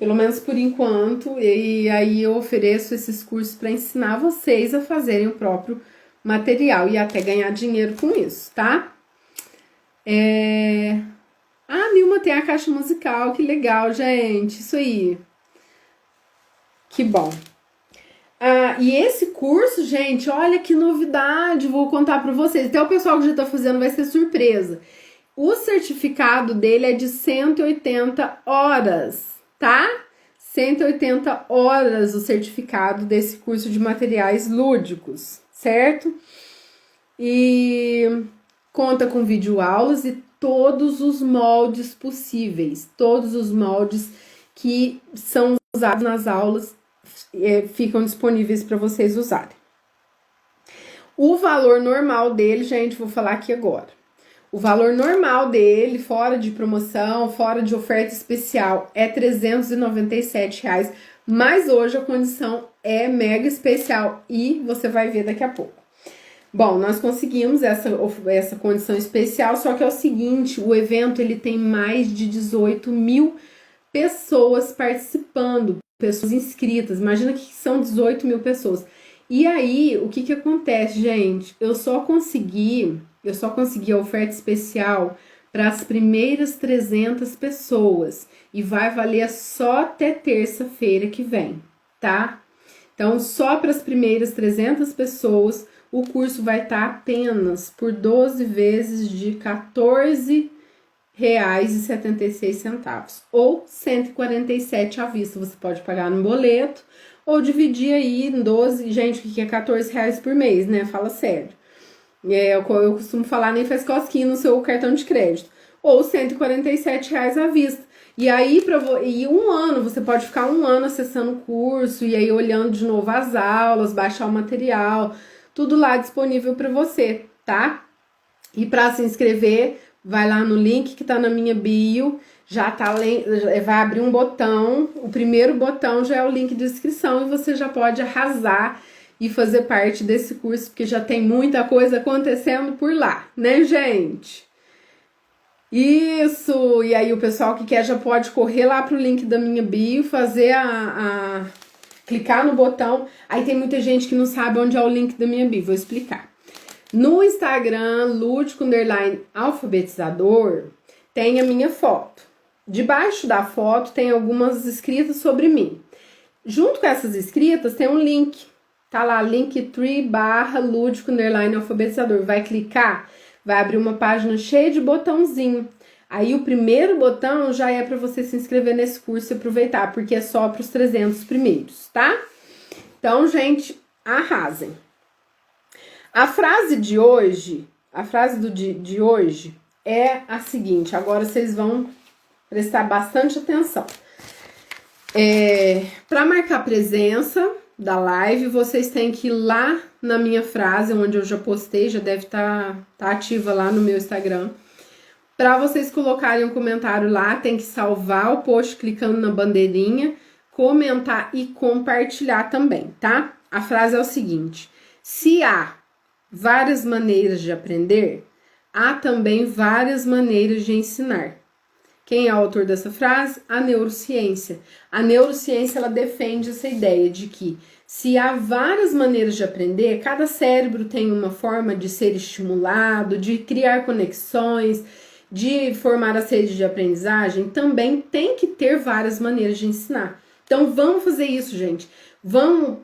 pelo menos por enquanto. E aí eu ofereço esses cursos para ensinar vocês a fazerem o próprio material e até ganhar dinheiro com isso, tá? A Nilma tem a caixa musical, que legal, gente, isso aí. Que bom. E esse curso, gente, olha que novidade, vou contar para vocês. Até o pessoal que já tá fazendo vai ser surpresa. O certificado dele é de 180 horas, tá? 180 horas o certificado desse curso de materiais lúdicos, certo? E conta com videoaulas e todos os moldes possíveis, todos os moldes que são usados nas aulas ficam disponíveis para vocês usarem. O valor normal dele, gente, vou falar aqui agora. O valor normal dele, fora de promoção, fora de oferta especial, é R$397, mas hoje a condição é mega especial e você vai ver daqui a pouco. Bom, nós conseguimos essa condição especial, só que é o seguinte, o evento ele tem mais de 18 mil pessoas participando, pessoas inscritas, imagina que são 18 mil pessoas. E aí, o que acontece, gente? Eu só consegui a oferta especial para as primeiras 300 pessoas e vai valer só até terça-feira que vem, tá? Então, só para as primeiras 300 pessoas, o curso vai estar apenas por 12 vezes de R$14,76 ou 147 à vista. Você pode pagar no boleto ou dividir aí em 12, gente, que é R$14 por mês, né? Fala sério. Eu costumo falar, nem faz cosquinha no seu cartão de crédito. Ou R$147 à vista. E aí, um ano, você pode ficar um ano acessando o curso e aí olhando de novo as aulas, baixar o material, tudo lá disponível para você, tá? E para se inscrever, vai lá no link que tá na minha bio, vai abrir um botão, o primeiro botão já é o link de inscrição e você já pode arrasar e fazer parte desse curso, porque já tem muita coisa acontecendo por lá, né, gente? Isso! E aí o pessoal que quer já pode correr lá pro link da minha bio, fazer clicar no botão. Aí tem muita gente que não sabe onde é o link da minha bio, vou explicar. No Instagram, Lúdico_alfabetizador, tem a minha foto. Debaixo da foto tem algumas escritas sobre mim. Junto com essas escritas tem um link. Tá lá, Linktree/Lúdico_alfabetizador. Vai clicar, vai abrir uma página cheia de botãozinho. Aí o primeiro botão já é para você se inscrever nesse curso e aproveitar, porque é só para os 300 primeiros, tá? Então, gente, arrasem. A frase de hoje, de hoje é a seguinte, agora vocês vão prestar bastante atenção. Para marcar presença da live, vocês têm que ir lá na minha frase, onde eu já postei, já deve estar ativa lá no meu Instagram. Para vocês colocarem um comentário lá, tem que salvar o post clicando na bandeirinha, comentar e compartilhar também, tá? A frase é o seguinte: se A várias maneiras de aprender, há também várias maneiras de ensinar. Quem é o autor dessa frase? A neurociência. A neurociência, ela defende essa ideia de que se há várias maneiras de aprender, cada cérebro tem uma forma de ser estimulado, de criar conexões, de formar as redes de aprendizagem, também tem que ter várias maneiras de ensinar. Então vamos fazer isso, gente. Vamos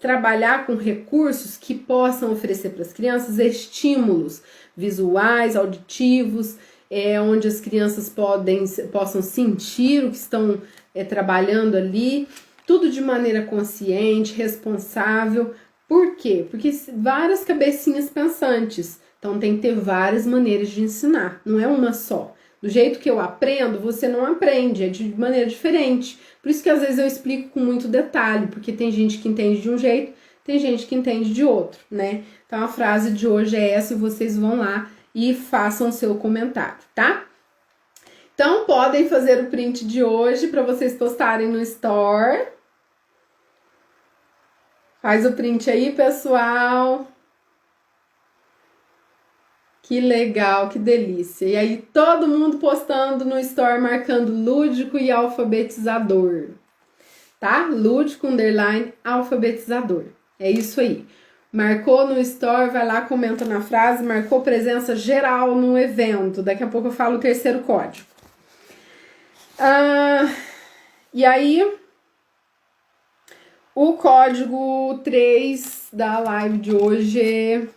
trabalhar com recursos que possam oferecer para as crianças estímulos visuais, auditivos, onde as crianças possam sentir o que estão trabalhando ali, tudo de maneira consciente, responsável. Por quê? Porque várias cabecinhas pensantes, então tem que ter várias maneiras de ensinar, não é uma só. Do jeito que eu aprendo, você não aprende, é de maneira diferente. Por isso que às vezes eu explico com muito detalhe, porque tem gente que entende de um jeito, tem gente que entende de outro, né? Então a frase de hoje é essa e vocês vão lá e façam o seu comentário, tá? Então podem fazer o print de hoje para vocês postarem no Store. Faz o print aí, pessoal. Que legal, que delícia. E aí todo mundo postando no Store, marcando lúdico e alfabetizador, tá? Lúdico, _ alfabetizador. É isso aí. Marcou no Store, vai lá, comenta na frase, marcou presença geral no evento. Daqui a pouco eu falo o terceiro código. E aí, o código 3 da live de hoje...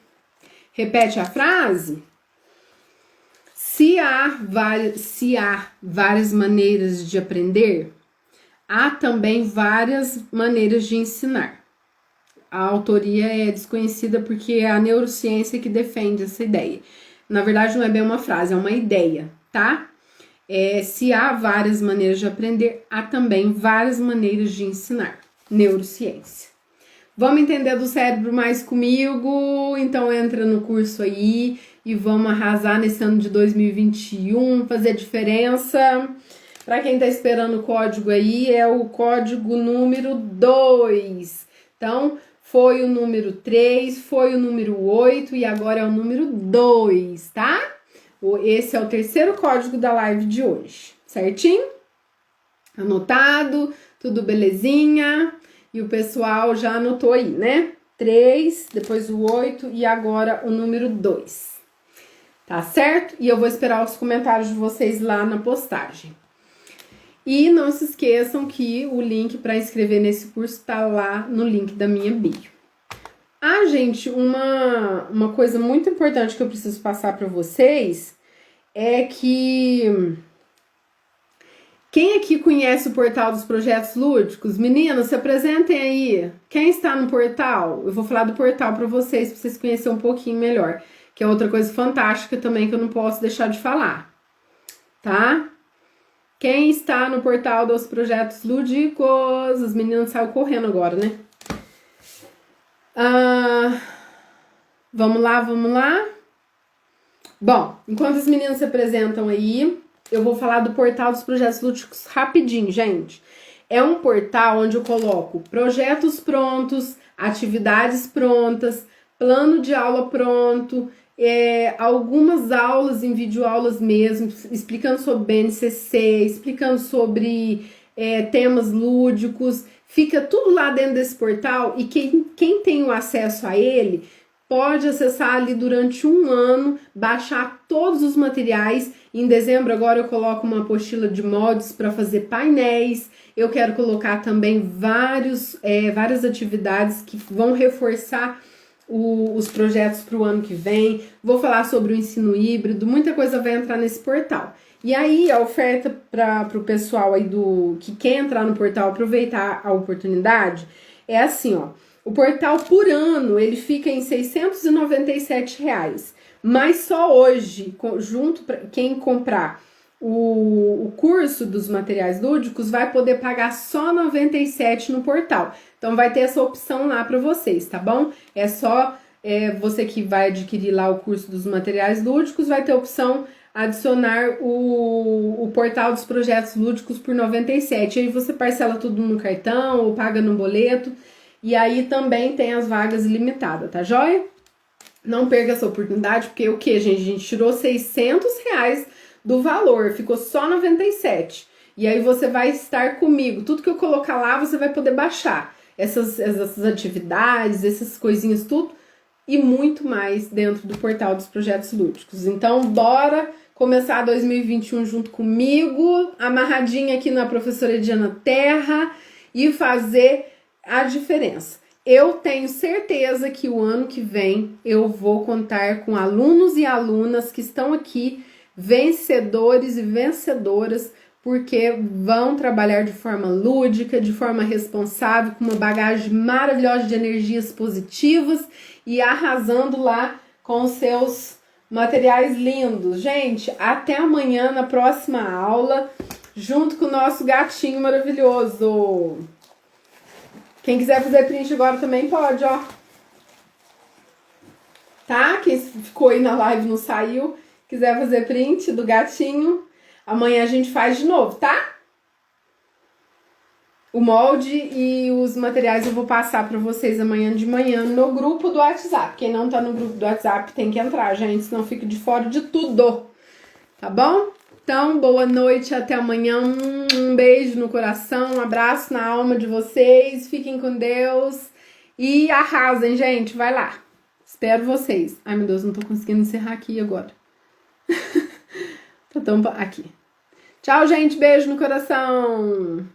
Repete a frase. Se há várias maneiras de aprender, há também várias maneiras de ensinar. A autoria é desconhecida porque é a neurociência que defende essa ideia. Na verdade, não é bem uma frase, é uma ideia, tá? Se há várias maneiras de aprender, há também várias maneiras de ensinar. Neurociência. Vamos entender do cérebro mais comigo? Então entra no curso aí e vamos arrasar nesse ano de 2021, fazer diferença. Para quem tá esperando o código aí, é o código número 2. Então, foi o número 3, foi o número 8 e agora é o número 2, tá? Esse é o terceiro código da live de hoje, certinho? Anotado, tudo belezinha? E o pessoal já anotou aí, né? 3, depois o 8 e agora o número 2. Tá certo? E eu vou esperar os comentários de vocês lá na postagem. E não se esqueçam que o link para inscrever nesse curso tá lá no link da minha bio. Gente, uma coisa muito importante que eu preciso passar para vocês é que... Quem aqui conhece o portal dos projetos lúdicos? Meninas, se apresentem aí. Quem está no portal? Eu vou falar do portal para vocês conhecerem um pouquinho melhor. Que é outra coisa fantástica também que eu não posso deixar de falar. Tá? Quem está no portal dos projetos lúdicos? As meninas saíram correndo agora, né? Vamos lá. Bom, enquanto as meninas se apresentam aí... Eu vou falar do portal dos projetos lúdicos rapidinho, gente. É um portal onde eu coloco projetos prontos, atividades prontas, plano de aula pronto, algumas aulas em videoaulas mesmo, explicando sobre BNCC, explicando sobre temas lúdicos. Fica tudo lá dentro desse portal e quem tem o acesso a ele pode acessar ali durante um ano, baixar todos os materiais. Em dezembro agora eu coloco uma apostila de moldes para fazer painéis. Eu quero colocar também várias atividades que vão reforçar os projetos para o ano que vem. Vou falar sobre o ensino híbrido, muita coisa vai entrar nesse portal. E aí a oferta para o pessoal aí que quer entrar no portal, aproveitar a oportunidade, é assim, ó. O portal por ano, ele fica em R$ 697, mas só hoje, quem comprar o curso dos materiais lúdicos vai poder pagar só R$ 97 no portal. Então vai ter essa opção lá para vocês, tá bom? É só você que vai adquirir lá o curso dos materiais lúdicos, vai ter a opção adicionar o portal dos projetos lúdicos por R$ 97. Aí você parcela tudo no cartão ou paga no boleto. E aí também tem as vagas ilimitadas, tá joia? Não perca essa oportunidade, porque o que, gente? A gente tirou R$ 600 do valor, ficou só 97. E aí você vai estar comigo. Tudo que eu colocar lá, você vai poder baixar. Essas atividades, essas coisinhas, tudo. E muito mais dentro do portal dos projetos lúdicos. Então, bora começar 2021 junto comigo, amarradinha aqui na professora Ediana Terra e fazer a diferença. Eu tenho certeza que o ano que vem eu vou contar com alunos e alunas que estão aqui, vencedores e vencedoras, porque vão trabalhar de forma lúdica, de forma responsável, com uma bagagem maravilhosa de energias positivas e arrasando lá com os seus materiais lindos. Gente, até amanhã na próxima aula, junto com o nosso gatinho maravilhoso. Quem quiser fazer print agora também pode, ó. Tá? Quem ficou aí na live não saiu, quiser fazer print do gatinho, amanhã a gente faz de novo, tá? O molde e os materiais eu vou passar para vocês amanhã de manhã no grupo do WhatsApp. Quem não tá no grupo do WhatsApp tem que entrar, gente, senão fica de fora de tudo. Tá bom? Então, boa noite, até amanhã. Um beijo no coração, um abraço na alma de vocês. Fiquem com Deus e arrasem, gente. Vai lá. Espero vocês. Ai, meu Deus, não tô conseguindo encerrar aqui agora. Aqui. Tchau, gente. Beijo no coração.